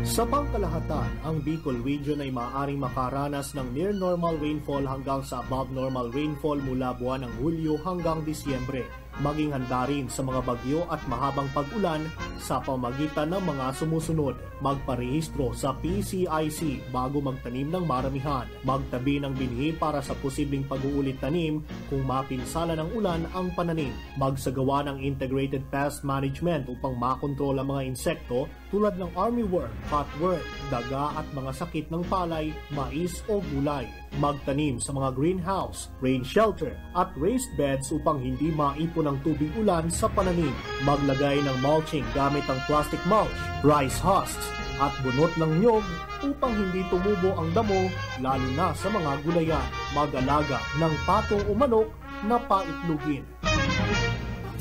Sa pangkalahatan, ang Bicol Region ay maaaring makaranas ng near normal rainfall hanggang sa above normal rainfall mula buwan ng Hulyo hanggang Disyembre. Maging handa rin sa mga bagyo at mahabang pag-ulan sa pamagitan ng mga sumusunod. Magparehistro sa PCIC bago magtanim ng maramihan. Magtabi ng binhi para sa posibleng pag-uulit tanim kung mapinsala ng ulan ang pananim. Magsagawa ng integrated pest management upang makontrol ang mga insekto tulad ng armyworm, cutworm, daga at mga sakit ng palay, mais o gulay. Magtanim sa mga greenhouse, rain shelter at raised beds upang hindi maipon ang tubig ulan sa pananim. Maglagay ng mulching gamit ang plastic mulch, rice husks at bunot ng nyog upang hindi tumubo ang damo lalo na sa mga gulayan. Mag-alaga ng pato o manok na paitlugin.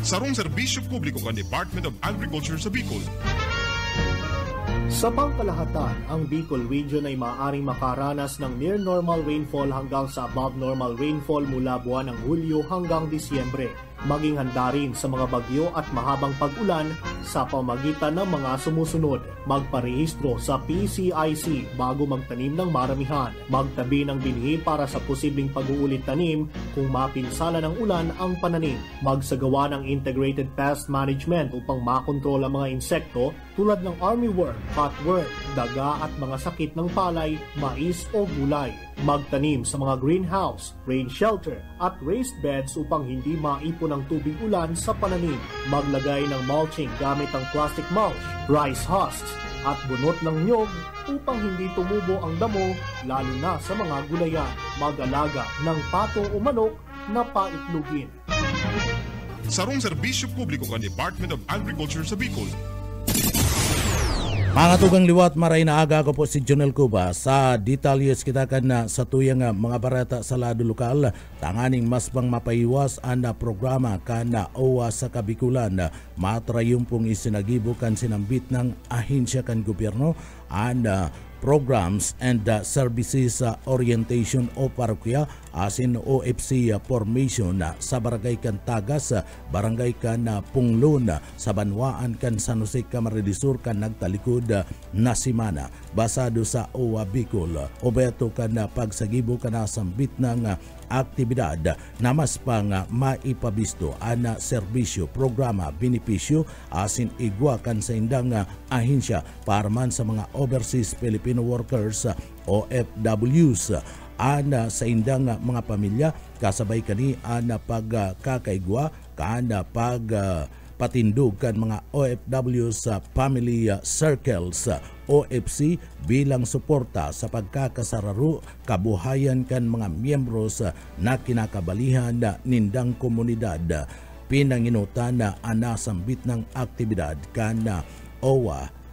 Sarong serbisyo publiko kan Department of Agriculture sa Bicol. Sa pangkalahatan, ang Bicol Region ay maaaring makaranas ng near normal rainfall hanggang sa above normal rainfall mula buwan ng Hulyo hanggang Disyembre. Maging handa rin sa mga bagyo at mahabang pag-ulan sa pamagitan ng mga sumusunod. Magparehistro sa PCIC bago magtanim ng maramihan. Magtabi ng binhi para sa posibleng pag-uulit tanim kung mapinsala ng ulan ang pananim. Magsagawa ng integrated pest management upang makontrol ang mga insekto tulad ng armyworm, cutworm, daga at mga sakit ng palay, mais o gulay. Magtanim sa mga greenhouse, rain shelter at raised beds upang hindi maipon ang tubig ulan sa pananim. Maglagay ng mulching gamit ang plastic mulch, rice husks at bunot ng nyog upang hindi tumubo ang damo lalo na sa mga gulayan. Mag-alaga ng pato o manok na paitlugin. Sarong serbisyo publiko kan Department of Agriculture sa Bicol. Mga tugang liwat, maray na aga ko po si Jonel Cuba. Sa detalyes kita kan na sa tuyang mga barata sa lado lokal, tanganing mas pang mapaiwas ang programa kan na OWA sa Kabikulan. Matrayong pong isinagibukan sinambit ng ahensya kan gobyerno and programs and services orientation o parokya asin OFC formation sa barangay kan Tagas, barangay kan Punglon sa Banwaan kan San Jose Camarines Sur kan nagtalikod na simana. Basado sa OWA Bicol, obeto kan pagsagibo kan sambit ng aktibidad na mas pang maipabisto ang serbisyo, programa, benepisyo asin igwa kan sa indang ahensya para man sa mga overseas Filipino workers OFWs sa indang mga pamilya kasabay kani pagkakaigwa kan patindog kan mga OFW sa family circles OFC bilang suporta sa pagkakasararo kabuhayan kan mga miyembros na kinakabalihan nindang komunidad. Pinanginutan na anasambit ng aktibidad kan OWA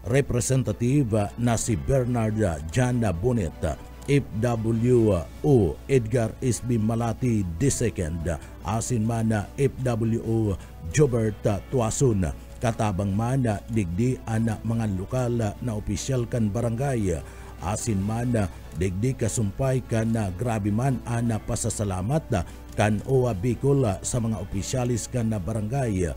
representative na si Bernard Jan Bonet, FWO Edgar SB Malati II, asin man na FWO Jobert Tuason, katabang man na digdi ana mga lokal na opisyal kan barangay, asin man na digdi kasumpay kan grabe man ana pasasalamat kan OWA Bicol sa mga opisyalis kan na barangay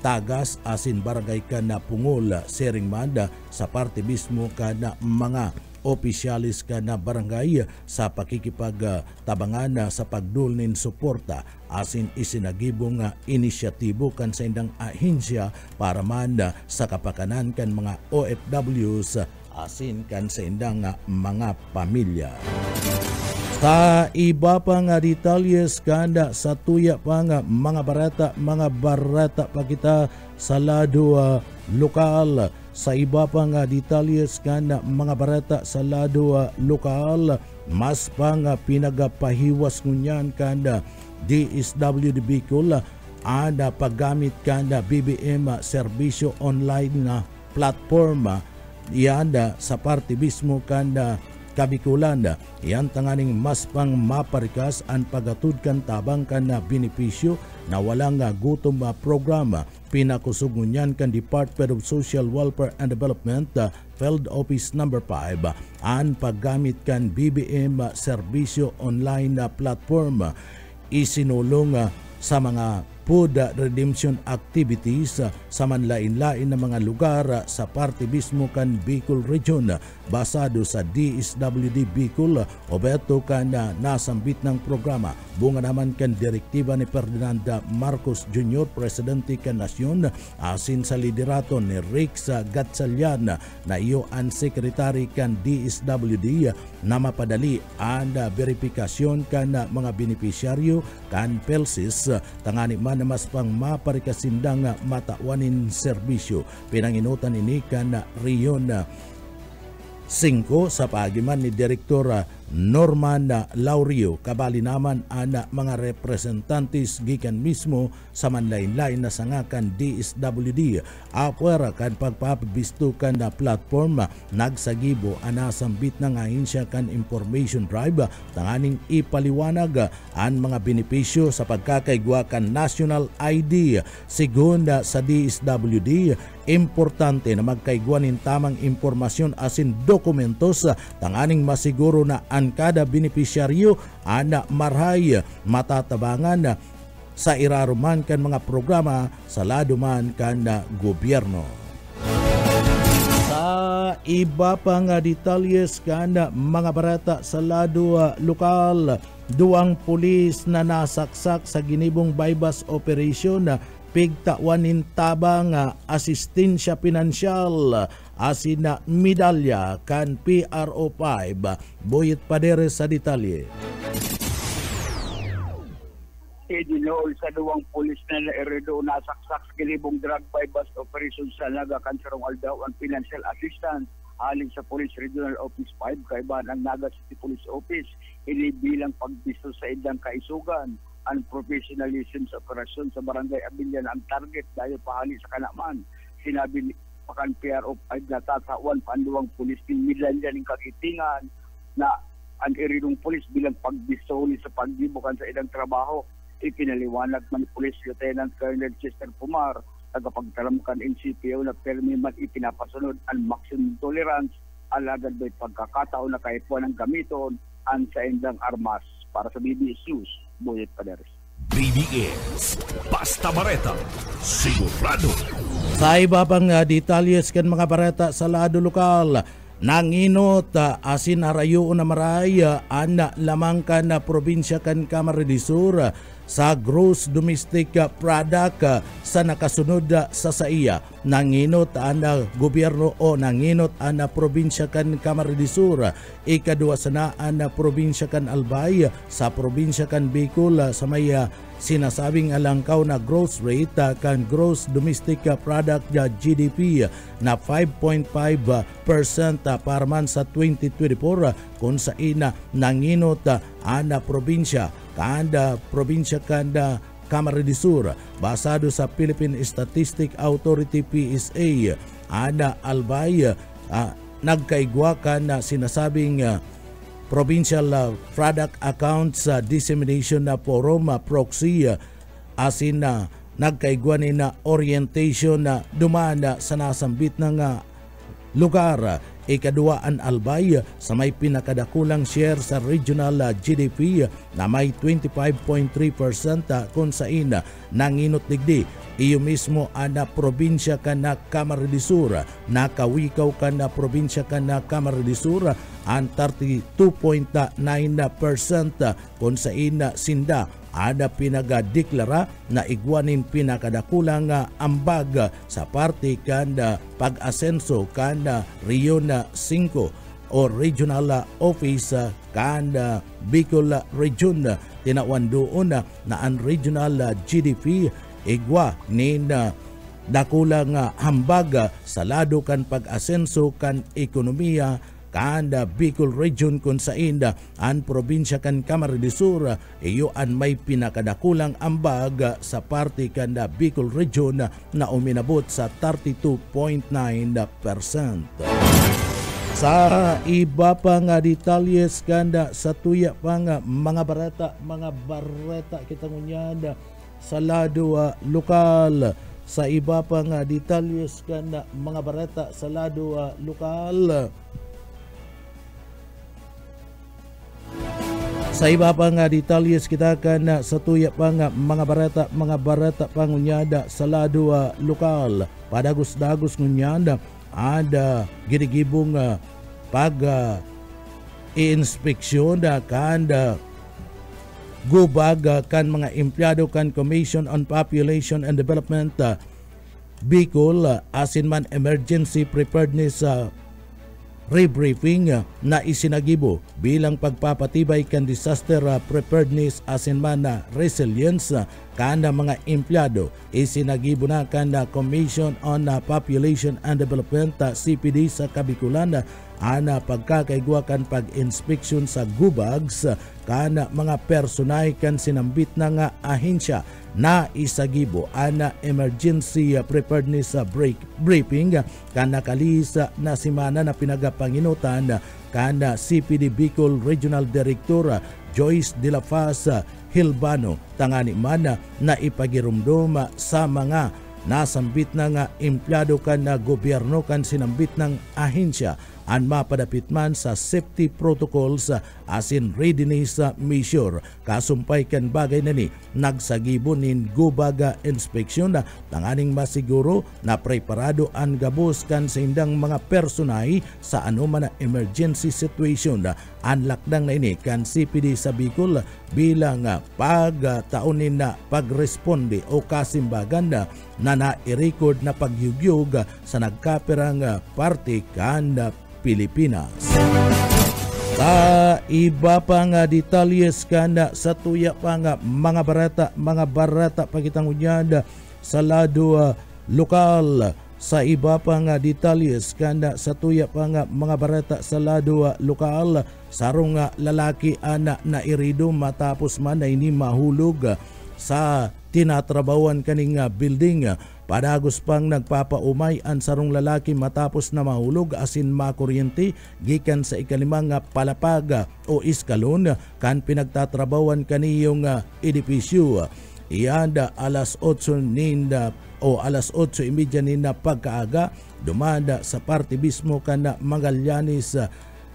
Tagas asin barangay kan na Pungol, sering manda sa parte mismo kan na mga opisyalis kan na barangay sa pakikipagtabangan sa pagdulnin suporta asin isinagibong inisyatibo kan sa indang ahensya para manda sa kapakanan kan mga OFWs asin kan sa indang mga pamilya. Sa iba pa nga detalyes kanda sa tuya pa nga mga barata pa kita sa lado lokal. Sa iba pang detalyes kan mga bareta sa lado lokal, mas pang pinagapahiwas ngunyan kan DSWD Bicol paggamit kan BBM serbisyo online na platform yan sa parte mismo kan Kabikulan. Yan tanganing mas pang maparikas ang pagatudkan tabang kan na benepisyo na walang gutom programa. Pinakusog ngunyan kan Department of Social Welfare and Development Field Office No. 5 ang paggamit kan BBM serbisyo online na platform. Isinulong sa mga food redemption activities sa manlain-lain na mga lugar sa parte mismo kan Bicol Region. Basado sa DSWD Bicol, obeto kan nasambit ng programa. Bunga naman kan direktiba ni Ferdinand Marcos Jr., Presidente kan Nasyon, asin sa liderato ni Rex Gatchalian na iyo ang Secretary kan DSWD na mapadali ang verifikasyon kan mga benepisyaryo kan PELSIS tangani man na mas pang maparikasindang matawanin serbisyo. Pinanginutan ini kan Rion 5 sa pagiman ni Direktor Norman Laurio. Kabali naman ang mga representantes gikan mismo sa manlain-lain na sangakan DSWD. Apwera kan pagpapabisto kan na platform nagsagibo anasambit ng ahinsya kan information drive tanganing ipaliwanag ang mga benepisyo sa pagkakaigwa kan national ID. Segunda sa DSWD, importante na magkaigwanin tamang impormasyon asin dokumentos tanganing masiguro na ang kada benepisyaryo ana marhay matatabangan sa iraruman kan mga programa sa lado man kan gobyerno. Sa iba pang detalles kan mga barata sa lado lokal, duwang pulis na nasaksak sa ginibong bypass operation pigtawanin tabang asistensya pinansyal asin na medalya kan PRO5. Boyet Padere sa detalye. Idinool sa duwang pulis na naeredo nasaksak sa ginibong drug bypass operation sa Naga Cancerong Aldao ang financial assistance alin sa Police Regional Office 5 kaibahan ang Naga City Police Office inibilang pagbisto sa idang kaisugan ang professionalism sa operasyon sa Barangay Abilian ang target dahil pahali sa kanaman. Sinabi ni Pakan PRO5 na tatawan panduwang pulis ng Midlandia ng kakitingan na ang irinong pulis bilang pagbisoli sa pagdibukan sa ilang trabaho. Ipinaliwanag man ni Police Lieutenant Colonel Chester Pumar tagapagtalamkan NCPO na permi man ipinapasunod ang maximum tolerance alagad may pagkakataon na kaipuan ng gamiton ang sa indang armas. Para sa BBS News, Boyet Paderes. BBS, basta bareta, sigurado. Sa iba pang detalles kan mga bareta sa lado lokal, nanginot asin arayo na maraya ang lamang kan probinsya kan Camarines Sur sa gross domestic product sa nakasunod sa saiya. Nanginot ang gobyerno o nanginot ang probinsya kan Camarines Sur. Ikadua sana ang probinsya kan Albay sa probinsya kan Bicol sa may sinasabing alangkaw na growth rate kan gross domestic product GDP na 5.5% para man sa 2024 kung sa ina nanginot ang probinsya kanda probinsya kanda Camarines Sur. Basado sa Philippine Statistic Authority PSA, ana Albay nagkaigwa kan sinasabing Provincial Product Accounts Dissemination Forum Proxy asin nagkaigwa ni na orientation na dumaan sa nasambit ng lugar. Ikadua ang Albay sa may pinakadakulang share sa regional GDP na may 25.3% kung saan nanginot digdi. Iyo mismo ang probinsya ka na Camarines Sur, nakawikaw ka na probinsya ka na Camarines Sur ang 32.9% kung saan sinda ada pinagadeklara na igwanin pinakadakulang ambag sa parte kanda pag-asenso kanda Rion 5 o Regional Office kanda Bicol Region. Tinawan doon na ang regional GDP igwa ni dakula nga hambaga sa lado kan pag-asenso kan ekonomiya kanda Bicol Region kung saan ang probinsya kan Camarines Sur iyo an may pinakadakulang ambag sa parte kanda Bicol Region na uminabot sa 32.9%. Sa iba pa nga detalyes kanda sa tuya pa nga mga bareta kita ngunyada sa lado lokal. Sa iba pa nga detalyes kanda mga bareta sa lado lokal. Sa iba pa nga detalyes kita kan sa tuya pa nga mga bareta pangunyada sa lado lokal. Padagos-dagos ngunyada ada ginigibong pag i-inspeksyon kan gubag kan mga empleyado kan Commission on Population and Development Bicol asin man emergency preparedness rebriefing na isinagibo bilang pagpapatibay kan disaster preparedness asin man resilience kada mga empleyado. Isinagibo na kada Commission on Population and Development CPD sa Kabikulan ana pagkakaigwa kan pag-inspeksyon sa gubags kana mga personay kan sinambit na nga ahensya na isagibo ana emergency preparedness briefing kana kalisa na simana na pinagapanginutan kana CPD Bicol Regional Director Joyce De La Paz Hilbano tangani man na ipagirumdum sa mga nasambit na nga empleyado kan na gobyerno kan sinambit ng ahensya ang mapadapit man sa safety protocols asin readiness measure. Kasumpay kan bagay na ni nagsagibo nin gubaga inspeksyon na tanganing masiguro na preparado ang gabos kan sa indang mga personay sa anuman na emergency situation. Anlakdang na ini kan CPD sa Bicol bilang pagtaunin na pagresponde o kasimbagan na na-record na pagyugyog sa nagkaperang parte kan Pilipinas. Sa iba pa nga detalyes kanda sa tuya pa nga mga barata pagitang unyada sa lado lokal. Sa iba pa nga detalyes kanda sa tuya pa nga mga barata sa lado lokal, sarong lalaki anak na irido matapos man na ini mahulog sa tinatrabawan kaning building. Padagos pang nagpapaumay ang sarong lalaki matapos na mahulog asin makuryente gikan sa ikalimang palapag o iskalon kan pinagtatrabawan kaniyong edipisyo. Iyanda alas 8:30 ninda pagkaaga dumada sa parte mismo kan Magallanes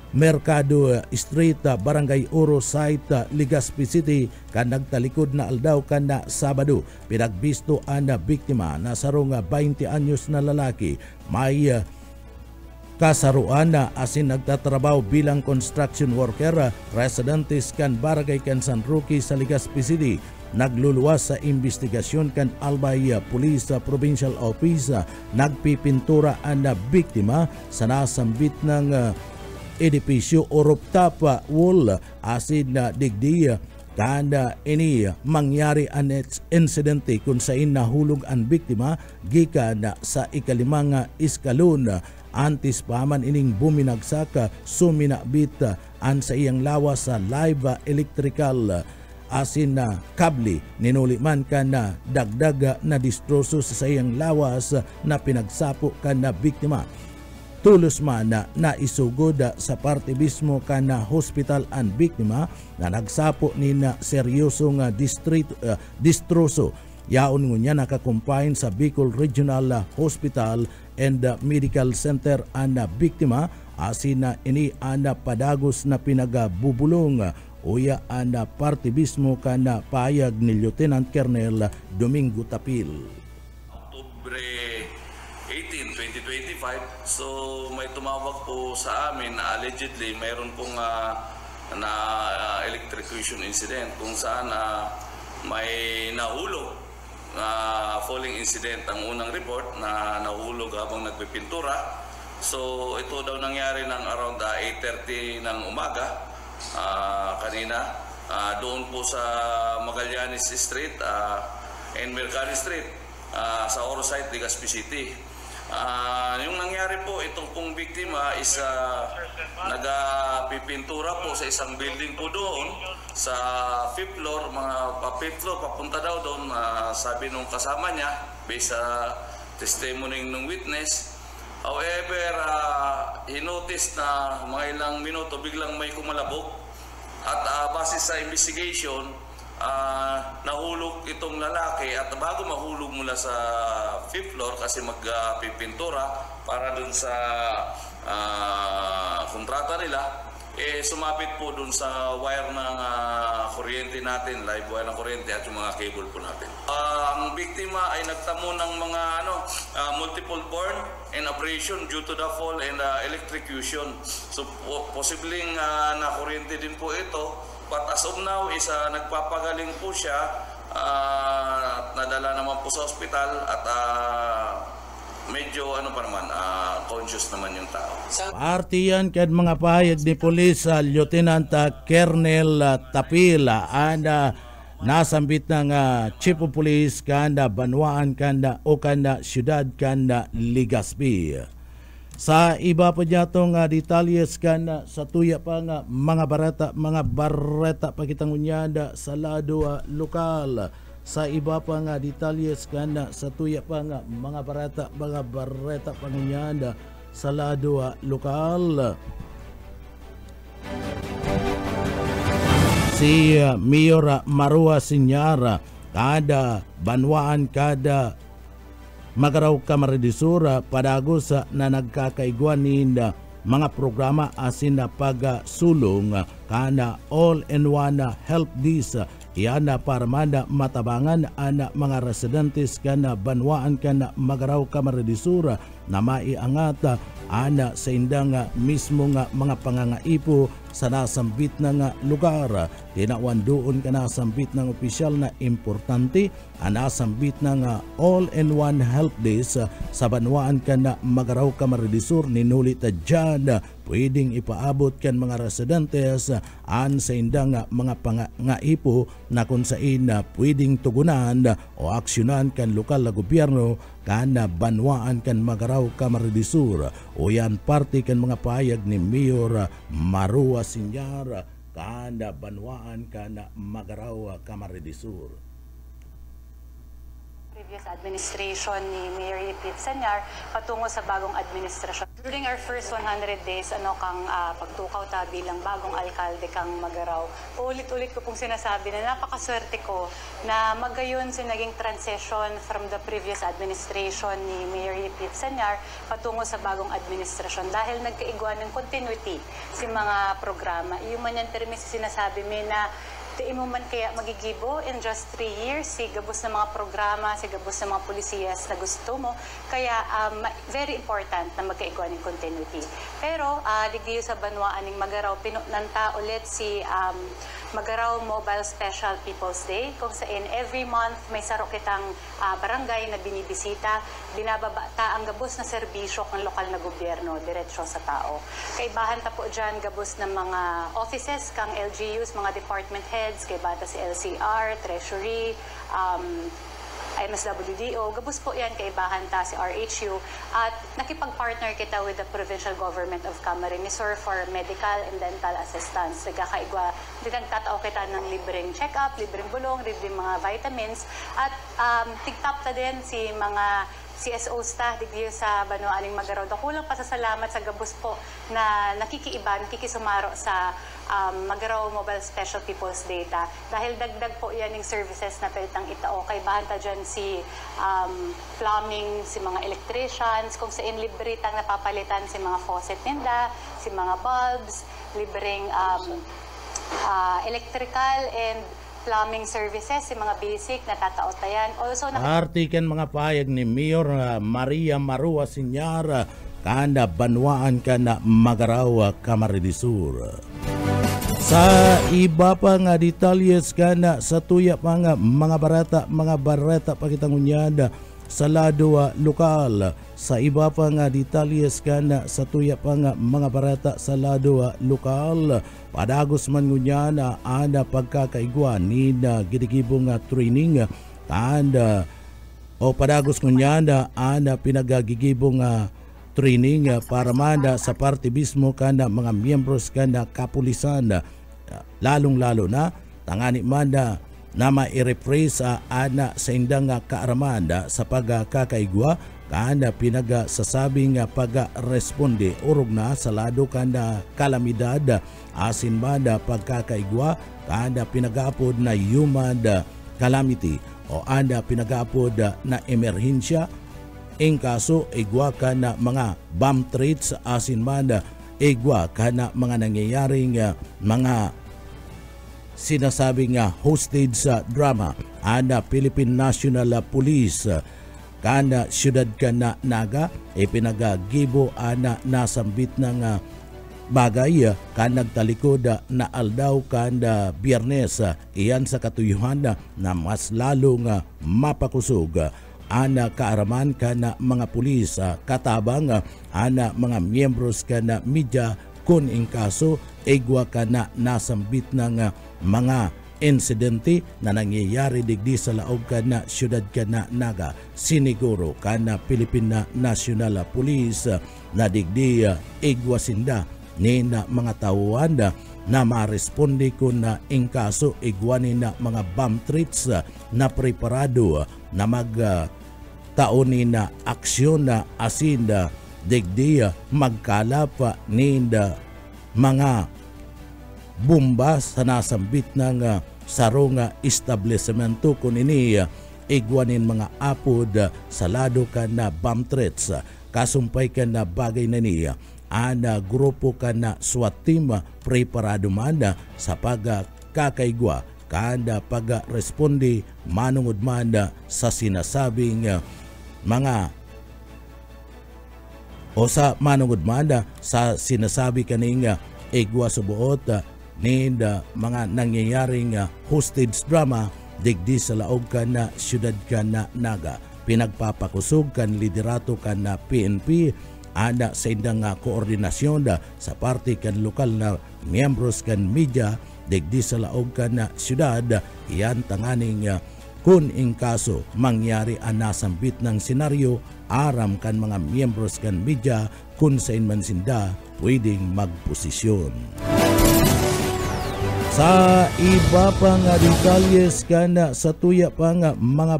Mercado Street, Barangay Oro Site, Legazpi City kan nagtalikod na aldaw kan na Sabado. Pinagbisto ang biktima na sarong 20 anyos na lalaki. May kasaruan na asin nagtatrabaho bilang construction worker, residentes kan Barangay kan San Roque sa Legazpi City. Nagluluwas sa investigasyon kan Albay Police Provincial Office. Nagpipintura ang biktima sa nasambit ng edipisyo o rooftop wall asin na digdi kanda ini mangyari ang insidente kung saan nahulog ang biktima gikan sa ikalimang iskalon. Antes paman ining buminagsak suminabit ang sa iyang lawas sa live electrical asin na kable. Ninuliman ka na dagdag na distroso sa iyang lawas na pinagsapo ka na biktima. Tulos man na isugod sa parte mismo ka na hospital ang biktima na nagsapo ni na seryosong distroso. Yaon ngunya nakakumpain sa Bicol Regional Hospital and Medical Center ang biktima asin na ini ang padagos na pinagabubulong uya ang parte mismo ka na payag ni Lieutenant Colonel Domingo Tapil. Oktubre 18, 2025, so may tumawag po sa amin na allegedly mayroon pong electrocution incident kung saan may nahulog falling incident. Ang unang report na nahulog habang nagpipintura. So ito daw nangyari ng around 8:30 ng umaga kanina doon po sa Magallanes Street and Mercado Street. sa Orosite, Legazpi City. Yung nangyari po, itong pong biktima is nagpipintura po sa isang building po doon sa 5th floor, papunta daw doon, sabi nung kasama niya based sa testimony ng witness. However, he noticed na mga ilang minuto biglang may kumalabog at base sa investigation, nahulog itong lalaki at bago mahulog mula sa 5th floor kasi magpipintura para dun sa kontrata nila, sumabit po dun sa wire ng kuryente natin, live wire ng kuryente at yung mga cable po natin. Ang biktima ay nagtamo ng mga multiple burn and abrasion due to the fall and electrocution. So posibleng na kuryente din po ito. But as of now is nagpapagaling po siya, nadala naman po sa ospital at medyo conscious naman yung tao. Party yan kahit mga pahayag ni Police Lieutenant Colonel Tapila nasambit ng Chief of Police kanda Banwaan kanda o kanda Siyudad kanda Legazpi. Sa iba pa niya itong detalyes kanda sa tuya pa nga mga bareta pakitang unyada sa lado lokal. Sa iba pa nga detalyes kanda sa tuya pa nga mga bareta pangunyada sa lado lokal. Si Mayor Marua Sinyara kada Banwaan kada Magaraw Kamaridisura padagos na nagkakaigwanin mga programa asin na pagsulong kana all-in-one help this yana para matabangan ana mga residentes kana Banwaan kana Magaraw Kamaridisura na maiangat ana sa indang mismo nga mga pangangaipo sa nasambit na nga lugar. Tinawan doon ka nasambit ng opisyal na importante nasambit na nga all-in-one help desk sa Banwaan ka na Magaraw Kamaridisur ninulit dyan pwedeng ipaabot kan mga residentes sa indang mga pangangaipo na kung saan pwedeng tugunan o aksyonan kan lokal na gobyerno kan Banwaan kan Magaraw Kamaridisur. O yan parte kan mga payag ni Mayor Marua Sinyara kan Banwaan kan Magaraw Kamaridisur. Previous administration ni Mayor Lipit Sanyar patungo sa bagong administrasyon. During our first 100 days, kang pagtukaw ta bilang bagong alkalde kang Magaraw, ulit-ulit ko pong sinasabi na napakaswerte ko na magayon sa naging transition from the previous administration ni Mayor Lipit Sanyar patungo sa bagong administrasyon dahil nagkaigwan ng continuity si mga programa. Yung man yan termis sinasabi may na di mo man kaya magigibo in just 3 years si gabos na mga programa, si gabos na mga pulisiyas na gusto mo. Kaya very important na magkaigwan ng continuity. Pero digdiyo sa Banwaan ng Magaraw, pinunanta ulit si Magaraw Mobile Special People's Day kung saan every month may saro kitang barangay na binibisita, binababata ang gabos na serbisyo ng lokal na gobyerno diretsyo sa tao. Kaibahan ta po dyan gabos ng mga offices kang LGUs, mga department heads, kay bata si LCR, Treasury, MSWDO, gabos po yan kaibahan ta si RHU at nakipag-partner kita with the provincial government of Camarines Sur for medical and dental assistance. Nagkakaigwa, nagtatao kita ng libreng check-up, libreng bulong, libreng mga vitamins at tigtap ta din si mga CSO staff digdiyo sa Banwaan ng Magaraw. Dakulang pasasalamat sa gabos po na nakikiiba, nakikisumaro sa Magaraw Mobile Special People's Data dahil dagdag po yan ng services na pwedeng itao. Kay bahanta dyan si plumbing, si mga electricians, kung saan libre tang napapalitan si mga faucet ninda, si mga bulbs, libreng electrical and plumbing services, si mga basic na tataotayan. Also, artikan mga payag ni Mayor Maria Marua Sinyara kanda Banwaan kana Magaraw Kamaridisur. Sa iba pa nga detalyes kana sa tuya pa nga mga bareta pakitang unyada sa lado lokal. Sa iba pa nga detalyes kana sa tuya pa nga mga bareta sa lado lokal. Padagos man ngunya na ana pagkakaigwa ni na gidigibong training and o padagos kunyanda ana pinagagigibong training para manda sa party mismo kanda mga miyembros kanda kapulisan lalong-lalo na tangani manda na ma-rephrase ana sa indang kaaramanda sa pagkakaigwa kanda pinagsasabi nga pag-responde urog na sa lado kanda kalamidad asin manda pagkakaigwa kanda pinag-apod na human calamity o anda pinag-apod na emerhensya in kaso igwa ka na mga bomb threats asin manda igwa ka na mga nangyayaring mga sinasabing hostage drama anda Philippine National Police kanda siyudad ka na Naga ipinagagibo ana nasambit ng bagay kan nagtalikod na aldaw kanda Biyernes iyan sa katuyuhan na mas lalong mapakusog ana kaaraman kana mga pulis katabang ana mga miyembros kana media kun in kaso igwa kana nasambit ng mga insidente na nangyayari digdi sa laog kana siyudad kana Naga siniguro kana Philippine National Police na digdi igwasinda ni na mga tauhan na maresponde ko na in kaso igwanin na mga bomb threats na preparado na magtaonin na aksyon na asin digdi magkalap ni mga bomba sa nasambit ng sarong establishmento kun ini igwanin mga apod sa lado ka na bomb threats kasumpay ka na bagay na niya ana grupo ka na SWAT team preparado man sa pagkakaigwa kanda pag-responde manungod man sa sinasabing mga o sa manungod man sa sinasabi kaning igwa sa buot ni mga nangyayaring hostage drama digdi sa laog ka na siyudad ka na Naga pinagpapakusog kan liderato ka na PNP ana sa indang koordinasyon sa parte kan lokal na miyembros kan media digdi sa laog kan na siyudad iyan tanganing kun in kaso mangyari ang nasambit ng senaryo aram kan mga miyembros kan media kun sa inman sinda pwedeng magposisyon. Sa iba pang detalyes kana sa tuya pang mga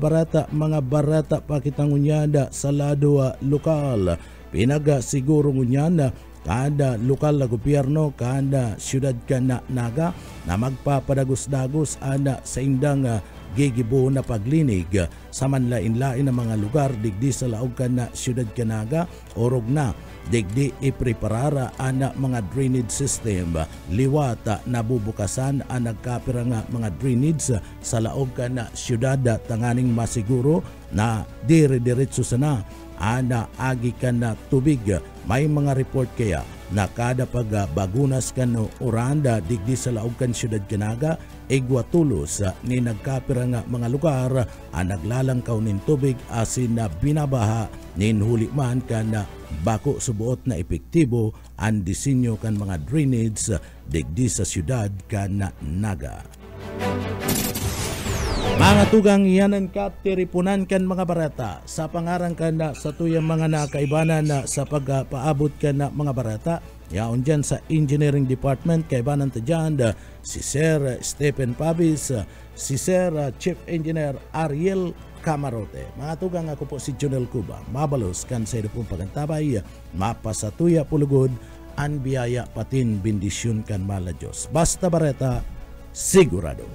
barata pakitangunyada sa lado lokal pinagasiguro ngunyanda kada lokal na gobyerno kada siyudad kana Naga na magpapadagos-dagos ana sa indang gigibo na paglinig sa manlain-lain na mga lugar digdi sa laog kana siyudad ka Naga orog na digdi ipreparara ana mga drainage system liwata nabubukasan ang nagkapira nga mga drainage sa laog kana siyudad tanganing masiguro na dire-diretso sana ana agi ka na tubig may mga report kaya na kada pagbagunas kan oranda digdi sa laog kan siyudad ka Naga igwa tulos ni nagkapira nga mga lugar ang naglalangkaw nin tubig asin na binabaha nin huli man kan bako subuot na epektibo ang disenyo kan mga drainage digdi sa siyudad kan Naga. Mga tugang iyanan ka tiripunan kan mga barata sa pangarang ka na sa tuyang mga nakaibanan na sa pagpaabot ka na mga barata yaon dyan sa Engineering Department kaibanan ta dyan si Sir Stephen Pabis, si Sir Chief Engineer Ariel Camarote. Mga tugang ako po si Junel Cuba mabalos kan sa ito pong pagantabay mapasatuya pulugod an biyaya patin bendisyon kan mala Diyos basta bareta sigurado.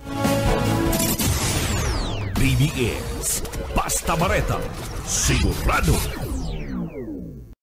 BBS Basta Bareta, sigurado.